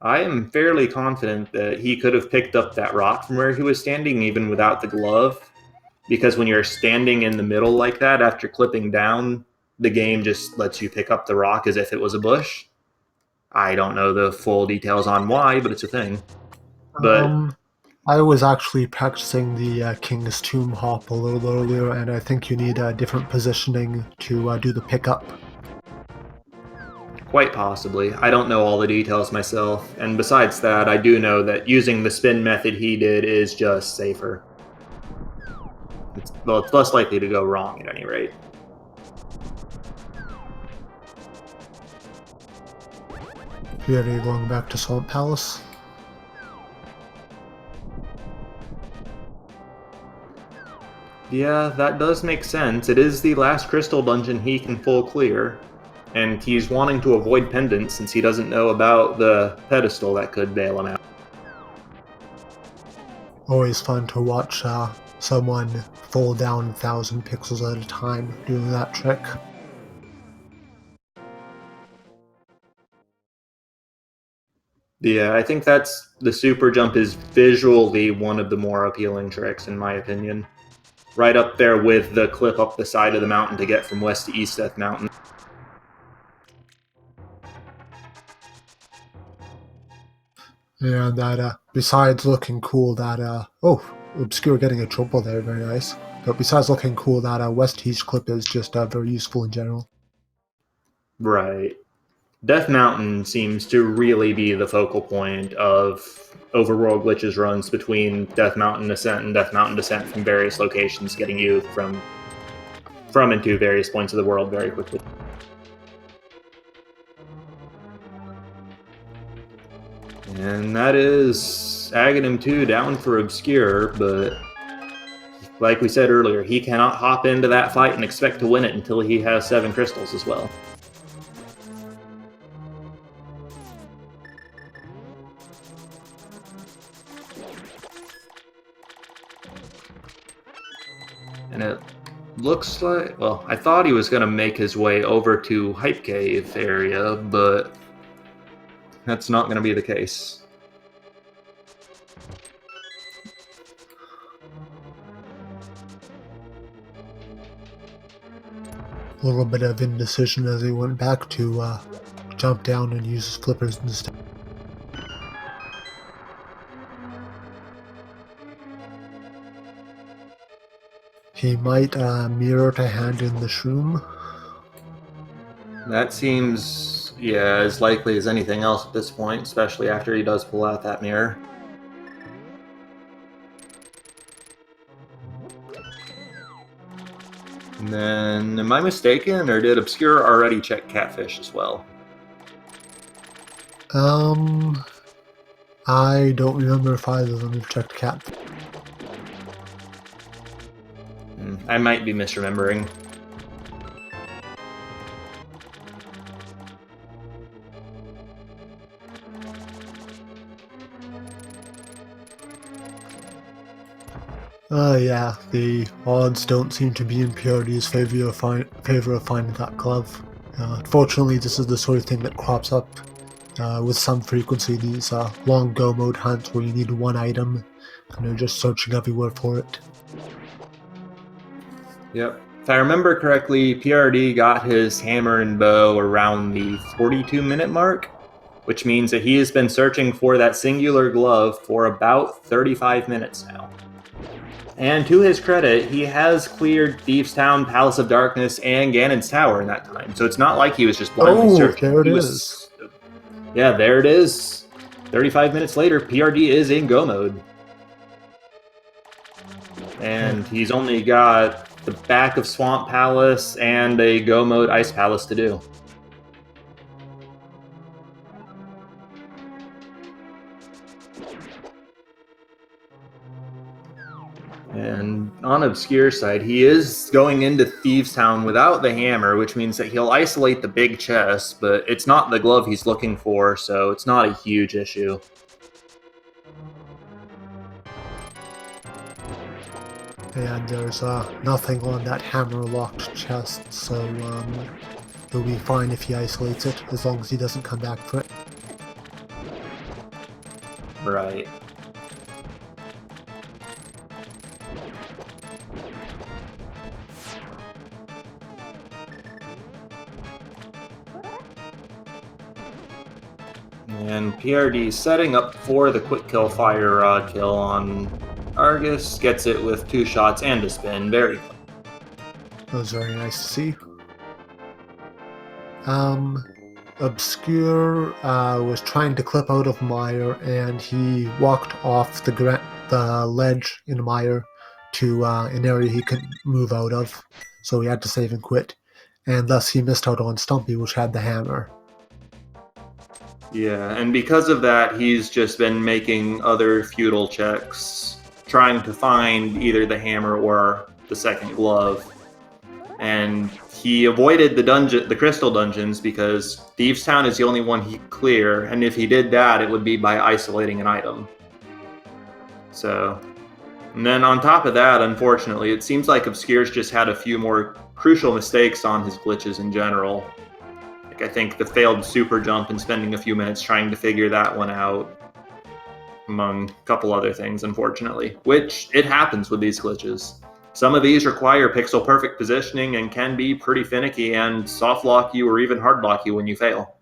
I am fairly confident that he could have picked up that rock from where he was standing even without the glove, because when you're standing in the middle like that after clipping down, the game just lets you pick up the rock as if it was a bush. I don't know the full details on why, but it's a thing. But I was actually practicing the King's Tomb hop a little earlier, and I think you need a different positioning to do the pickup. Quite possibly. I don't know all the details myself, and besides that, I do know that using the spin method he did is just safer. It's less likely to go wrong at any rate. Purity going back to Swamp Palace. Yeah, that does make sense. It is the last crystal dungeon he can full clear, and he's wanting to avoid pendants since he doesn't know about the pedestal that could bail him out. Always fun to watch someone fall down 1,000 pixels at a time doing that trick. Yeah, I think the super jump is visually one of the more appealing tricks in my opinion. Right up there with the clip up the side of the mountain to get from west to east Death Mountain. And that besides looking cool that, oh, Obscure getting a triple there, very nice. But besides looking cool, that West Heath clip is just very useful in general. Right. Death Mountain seems to really be the focal point of Overworld glitches runs between Death Mountain Ascent and Death Mountain Descent from various locations, getting you from and to various points of the world very quickly. And that is Aghanim 2 down for Obscure, but like we said earlier, he cannot hop into that fight and expect to win it until he has 7 crystals as well. And it looks like, well, I thought he was going to make his way over to Hype Cave area, but that's not going to be the case. A little bit of indecision as he went back to jump down and use his flippers instead. He might mirror to hand in the shroom. That seems, yeah, as likely as anything else at this point, especially after he does pull out that mirror. And then, am I mistaken, or did Obscure already check Catfish as well? I don't remember if either of them have checked Cat. I might be misremembering. Yeah, the odds don't seem to be in PRD's favor of finding that glove. Unfortunately, this is the sort of thing that crops up with some frequency, these long go mode hunts where you need one item and you're just searching everywhere for it. Yep. If I remember correctly, PRD got his hammer and bow around the 42-minute mark, which means that he has been searching for that singular glove for about 35 minutes now. And to his credit, he has cleared Thieves' Town, Palace of Darkness, and Ganon's Tower in that time. So it's not like he was just blindly searching. There it is. Yeah, there it is. 35 minutes later, PRD is in go mode. And he's only got the back of Swamp Palace and a go mode Ice Palace to do. And on Obscure's side, he is going into Thieves' Town without the hammer, which means that he'll isolate the big chest, but it's not the glove he's looking for, so it's not a huge issue. And there's nothing on that hammer-locked chest, so he'll be fine if he isolates it, as long as he doesn't come back for it. Right. And PRD setting up for the quick kill fire rod kill on Argus, gets it with 2 shots and a spin. Very good. That was very nice to see. Obscure was trying to clip out of Mire, and he walked off the ledge in Mire to an area he couldn't move out of, so he had to save and quit, and thus he missed out on Stumpy, which had the hammer. Yeah, and because of that, he's just been making other futile checks, trying to find either the hammer or the second glove. And he avoided the crystal dungeons because Thieves' Town is the only one he could clear, and if he did that, it would be by isolating an item. So, and then on top of that, unfortunately, it seems like Obscure's just had a few more crucial mistakes on his glitches in general. Like, I think the failed super jump and spending a few minutes trying to figure that one out, among a couple other things, unfortunately. Which, it happens with these glitches. Some of these require pixel-perfect positioning and can be pretty finicky and soft-lock you or even hard-lock you when you fail.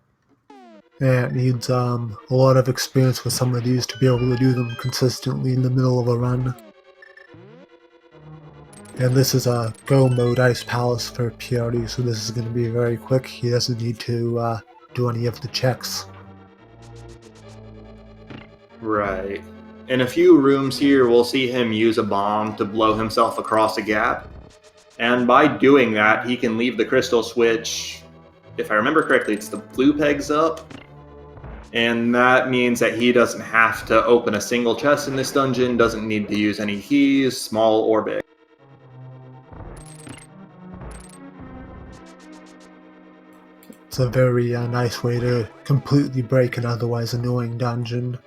And it needs a lot of experience with some of these to be able to do them consistently in the middle of a run. And this is a go mode Ice Palace for PRD, so this is going to be very quick. He doesn't need to do any of the checks. Right. In a few rooms here, we'll see him use a bomb to blow himself across a gap. And by doing that, he can leave the crystal switch, if I remember correctly, it's the blue pegs up. And that means that he doesn't have to open a single chest in this dungeon, doesn't need to use any keys, small or big. It's a very nice way to completely break an otherwise annoying dungeon.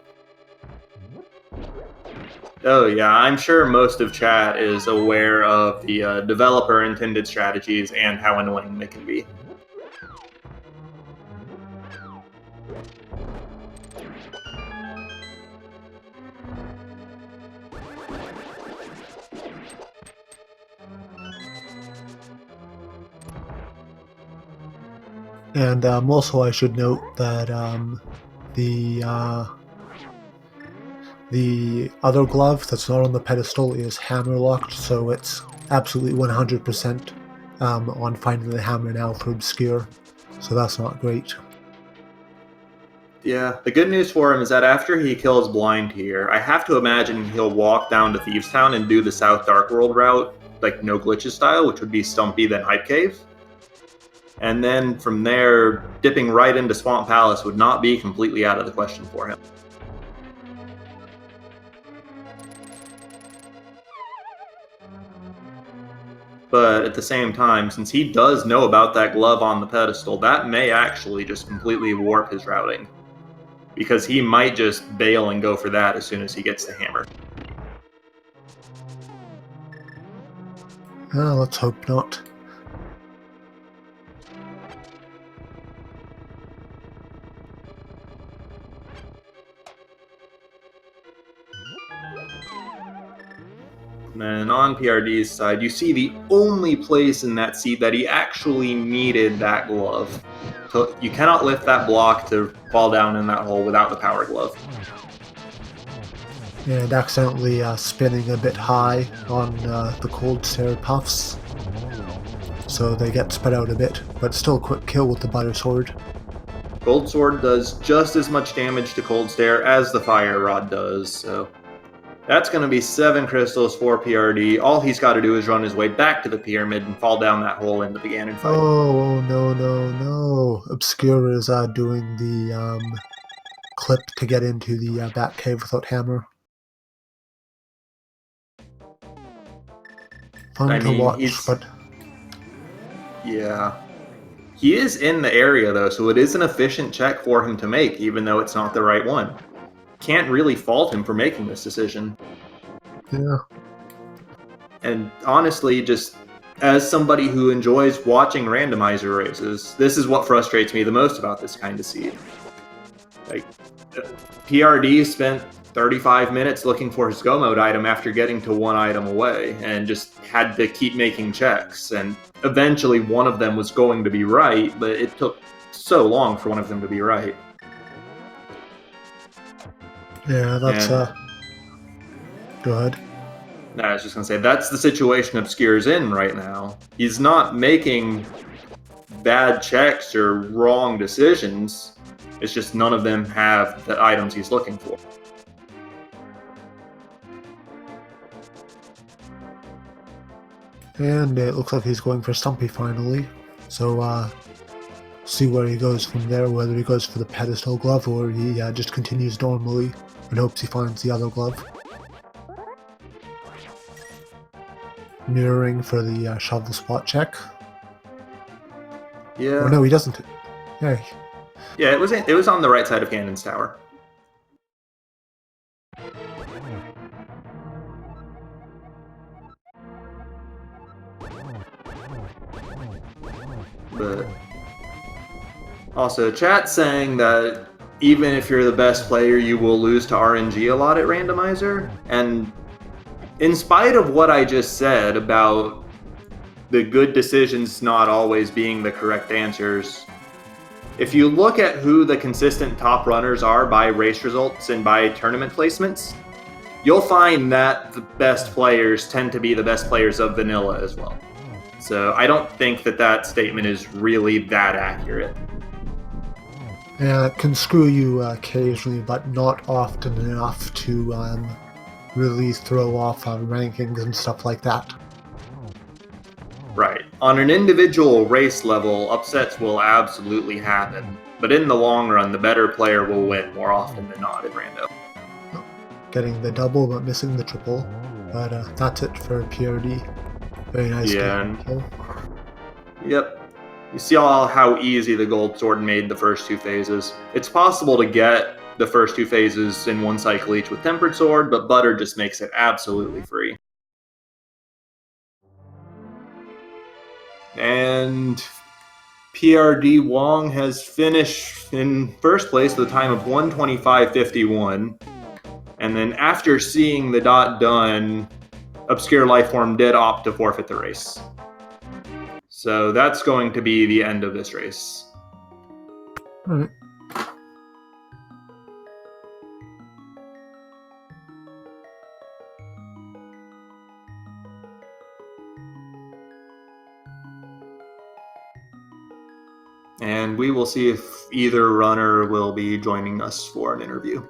Oh yeah, I'm sure most of chat is aware of the developer intended strategies and how annoying they can be. And also I should note that the other glove that's not on the pedestal is hammer locked, so it's absolutely 100% on finding the hammer now for Obscure, so that's not great. Yeah, the good news for him is that after he kills Blind here, I have to imagine he'll walk down to Thieves Town and do the South Dark World route, like no glitches style, which would be Stumpy then Hype Cave. And then from there, dipping right into Swamp Palace would not be completely out of the question for him. But at the same time, since he does know about that glove on the pedestal, that may actually just completely warp his routing. Because he might just bail and go for that as soon as he gets the hammer. Let's hope not. And on PRD's side, you see the only place in that seat that he actually needed that glove. So you cannot lift that block to fall down in that hole without the power glove. And accidentally spinning a bit high on the cold stare puffs, so they get spread out a bit, but still a quick kill with the butter sword. Cold Sword does just as much damage to Cold Stare as the Fire Rod does, so that's going to be 7 crystals for PRD. All he's got to do is run his way back to the pyramid and fall down that hole into the Ganon fight. Oh, no. Obscure is doing the clip to get into the Bat Cave without hammer. Fun to watch, but... Yeah. He is in the area, though, so it is an efficient check for him to make, even though it's not the right one. Can't really fault him for making this decision. Yeah. And honestly, just as somebody who enjoys watching randomizer races, this is what frustrates me the most about this kind of seed. Like, PRD spent 35 minutes looking for his go mode item after getting to one item away, and just had to keep making checks, and eventually one of them was going to be right, but it took so long for one of them to be right. Yeah, that's go ahead. No, I was just gonna say, that's the situation Obscure's in right now. He's not making bad checks or wrong decisions. It's just none of them have the items he's looking for. And it looks like he's going for Stumpy finally. So, see where he goes from there, whether he goes for the pedestal glove or he just continues normally and hopes he finds the other glove. Mirroring for the shovel spot check. Yeah. Oh, no, he doesn't. Yeah. Yeah, it was on the right side of Ganon's tower. But also, chat's saying that even if you're the best player, you will lose to RNG a lot at Randomizer. And in spite of what I just said about the good decisions not always being the correct answers, if you look at who the consistent top runners are by race results and by tournament placements, you'll find that the best players tend to be the best players of vanilla as well. So I don't think that statement is really that accurate. Yeah, it can screw you occasionally, but not often enough to really throw off rankings and stuff like that. Right. On an individual race level, upsets will absolutely happen. But in the long run, the better player will win more often than not in rando. Getting the double but missing the triple. But that's it for PRD. Very nice game. So. Yep. You see how easy the gold sword made the first two phases. It's possible to get the first two phases in one cycle each with tempered sword, but butter just makes it absolutely free. And prdwong has finished in first place with a time of 1:25.51. And then after seeing the dot done, ObscureLifeForm did opt to forfeit the race. So that's going to be the end of this race. All right. And we will see if either runner will be joining us for an interview.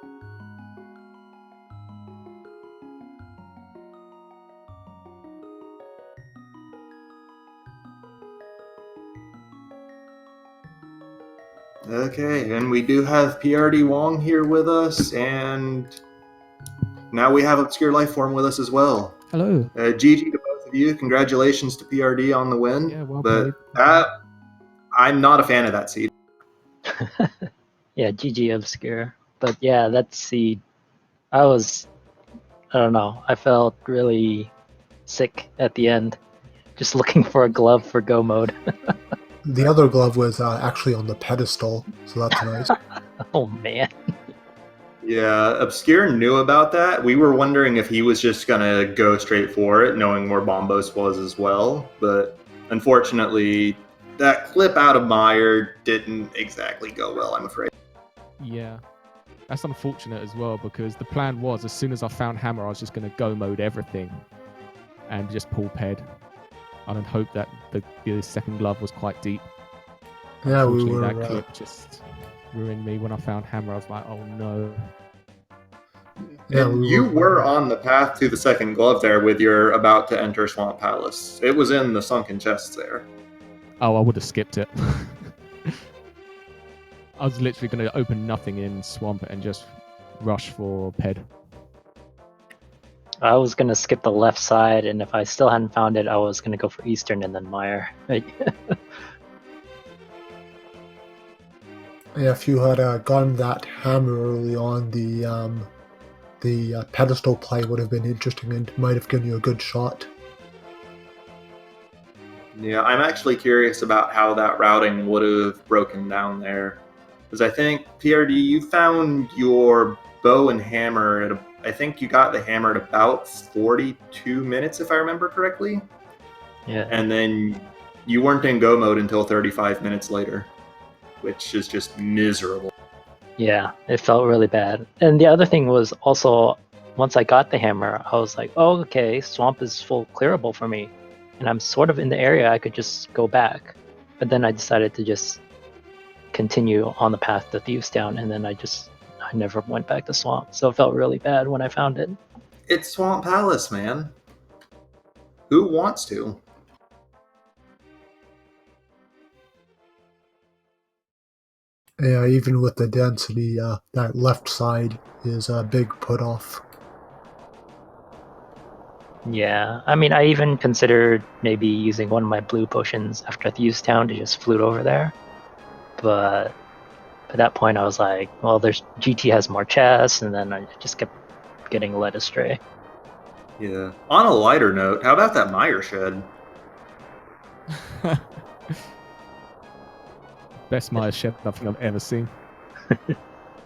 Okay, and we do have prdwong here with us, and now we have ObscureLifeForm with us as well. Hello. GG to both of you. Congratulations to PRD on the win. Yeah, well but played. I'm not a fan of that seed. Yeah, GG Obscure. But yeah, that seed, I don't know, I felt really sick at the end, just looking for a glove for go mode. The other glove was actually on the pedestal, so that's nice. Oh man. Yeah, Obscure knew about that. We were wondering if he was just going to go straight for it, knowing where Bombos was as well. But unfortunately, that clip out of Meyer didn't exactly go well, I'm afraid. Yeah. That's unfortunate as well, because the plan was, as soon as I found Hammer, I was just going to go mode everything and just pull Ped. And hope that the second glove was quite deep. Yeah, we Unfortunately, were. that clip just ruined me. When I found Hammer, I was like, oh no. Yeah, and you were on the path to the second glove there with your about to enter Swamp Palace. It was in the sunken chests there. Oh, I would have skipped it. I was literally going to open nothing in Swamp and just rush for Ped. I was gonna skip the left side, and if I still hadn't found it, I was gonna go for Eastern and then Meyer. Yeah, if you had gotten that hammer early on, the pedestal play would have been interesting and might have given you a good shot. Yeah, I'm actually curious about how that routing would have broken down there. Because I think, PRD, you found your bow and hammer I think you got the hammer at about 42 minutes, if I remember correctly. Yeah. And then you weren't in go mode until 35 minutes later, which is just miserable. Yeah, it felt really bad. And the other thing was also, once I got the hammer, I was like, oh, okay, Swamp is full clearable for me. And I'm sort of in the area, I could just go back. But then I decided to just continue on the path to Thieves Town, and then I never went back to Swamp. So it felt really bad when I found it. It's Swamp Palace, man. Who wants to? Yeah, even with the density, that left side is a big put-off. Yeah, I mean, I even considered maybe using one of my blue potions after Thieves Town to just flute over there. But at that point, I was like, well, GT has more chests, and then I just kept getting led astray. Yeah. On a lighter note, how about that Meyer shed? Best Meyer shed I think I've ever seen.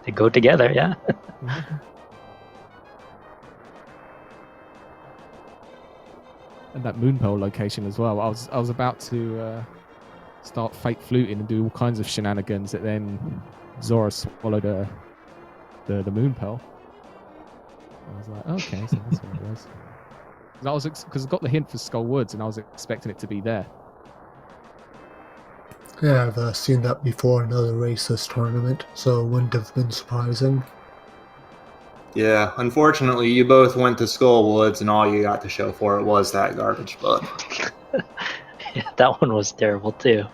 They go together, yeah. And that Moonpearl location as well. I was about to start fake fluting and do all kinds of shenanigans that then Zora swallowed the moon pearl. I was like, okay, so that's what it was. Because I got the hint for Skull Woods and I was expecting it to be there. Yeah, I've seen that before in other races tournament, so it wouldn't have been surprising. Yeah, unfortunately, you both went to Skull Woods, and all you got to show for it was that garbage book. Yeah, that one was terrible too.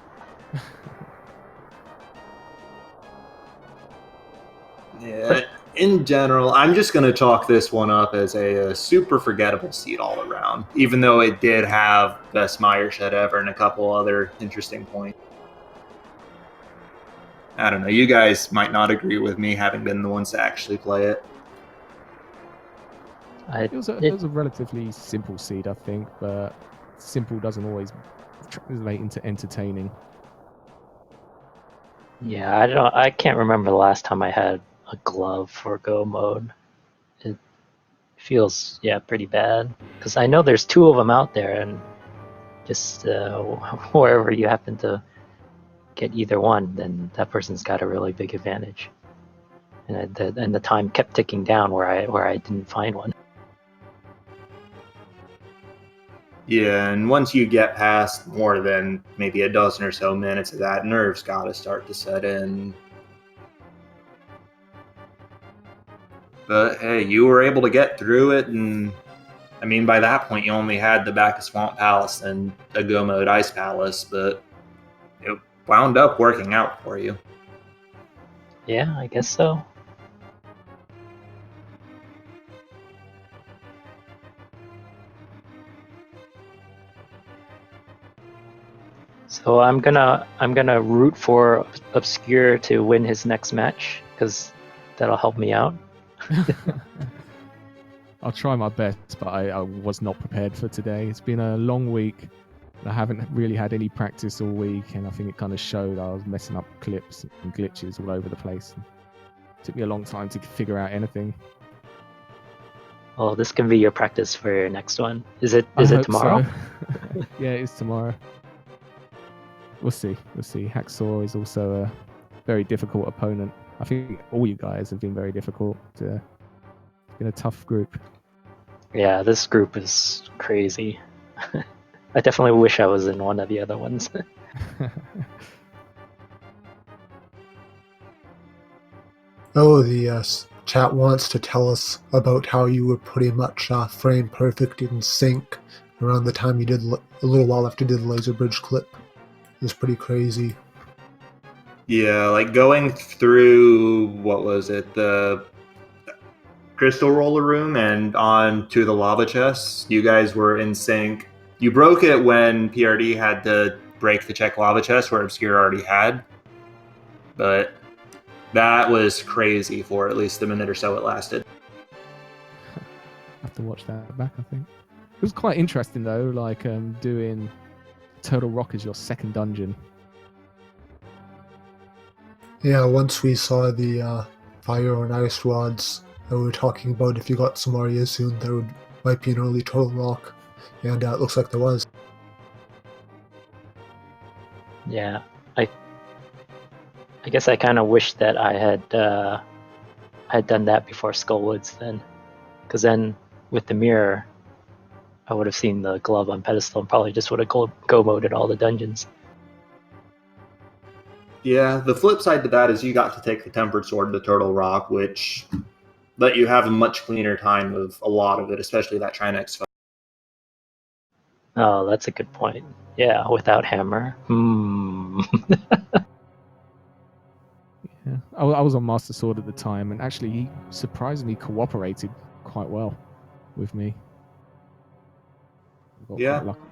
Yeah, in general, I'm just going to chalk this one up as a super forgettable seed all around, even though it did have best Meyer shed ever and a couple other interesting points. I don't know, you guys might not agree with me having been the ones to actually play it. It was a relatively simple seed, I think, but simple doesn't always translate into entertaining. Yeah, I can't remember the last time I had a glove for go mode. It feels pretty bad because I know there's 2 of them out there, and just wherever you happen to get either one, then that person's got a really big advantage. And the time kept ticking down where I didn't find one. Yeah, and once you get past more than maybe a dozen or so minutes of that, nerves gotta start to set in. But hey, you were able to get through it, and I mean, by that point, you only had the back of Swamp Palace and a Go Mode Ice Palace, but it wound up working out for you. Yeah, I guess so. So I'm gonna root for Obscure to win his next match because that'll help me out. I'll try my best, but I was not prepared for today. It's been a long week. I haven't really had any practice all week, and I think it kind of showed. I was messing up clips and glitches all over the place. It took me a long time to figure out anything. Well, this can be your practice for your next one. Is it tomorrow? So. Yeah, it is tomorrow. We'll see. Hacksaw is also a very difficult opponent. I think all you guys have been very difficult. It's been a tough group. Yeah, this group is crazy. I definitely wish I was in one of the other ones. Oh, the chat wants to tell us about how you were pretty much frame perfect in sync around the time you did a little while after you did the laser bridge clip. It was pretty crazy. Yeah, like going through, what was it, the crystal roller room and on to the lava chests, you guys were in sync. You broke it when PRD had to break the check lava chest where Obscure already had, but that was crazy for at least a minute or so it lasted. I have to watch that back, I think. It was quite interesting though, like doing Turtle Rock as your second dungeon. Yeah, once we saw the fire and ice rods that we were talking about, if you got some areas soon, there might be an early Turtle Rock, and it looks like there was. Yeah, I guess I kind of wish that I had done that before Skullwoods then, because then with the mirror, I would have seen the glove on pedestal and probably just would have go moded all the dungeons. Yeah, the flip side to that is you got to take the Tempered Sword to Turtle Rock, which let you have a much cleaner time of a lot of it, especially that Trinex fight. Oh, that's a good point. Yeah, without hammer. Yeah, I was on Master Sword at the time, and actually he surprisingly cooperated quite well with me. Got Yeah. quite lucky.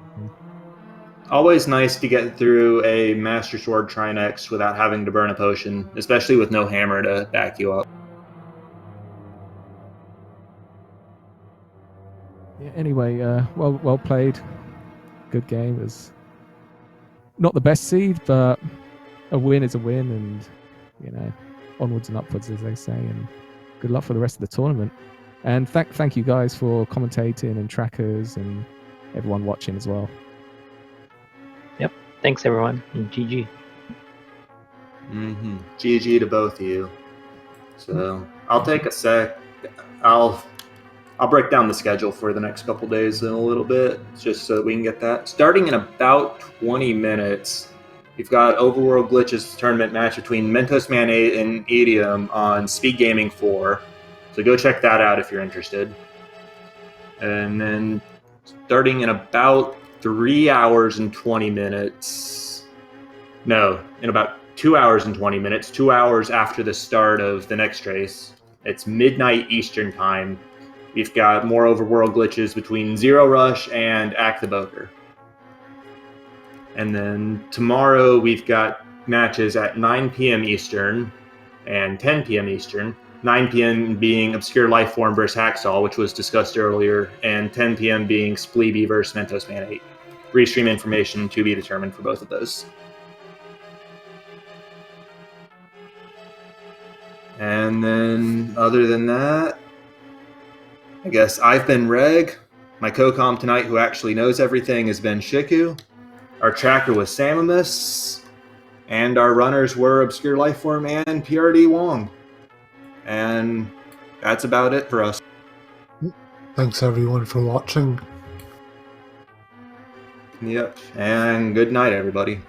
Always nice to get through a Master Sword Trinex without having to burn a potion, especially with no hammer to back you up. Yeah. Anyway, well played. Good game. It was not the best seed, but a win is a win, and onwards and upwards, as they say. And good luck for the rest of the tournament. And thank you guys for commentating and trackers and everyone watching as well. Yep. Thanks everyone, and GG. GG to both of you. So I'll take a sec. I'll break down the schedule for the next couple days in a little bit, just so we can get that. Starting in about 20 minutes, we've got Overworld Glitches tournament match between Mentos Man 8 and Idiom on SpeedGaming 4. So go check that out if you're interested. And then starting in about 3 hours and 20 minutes. No, in about 2 hours and 20 minutes, 2 hours after the start of the next race. It's midnight Eastern time. We've got more Overworld Glitches between Zero Rush and Act the Boker. And then tomorrow we've got matches at 9 p.m. Eastern and 10 p.m. Eastern. 9 p.m. being ObscureLifeForm versus Hacksaw, which was discussed earlier, and 10 p.m. being Spleeby versus Mentos Man 8. Restream information to be determined for both of those. And then, other than that, I guess I've been Reg. My co-com tonight, who actually knows everything, has been Shiku. Our tracker was Samamus. And our runners were ObscureLifeForm and prdwong. And that's about it for us. Thanks everyone for watching. Yep. And good night, everybody.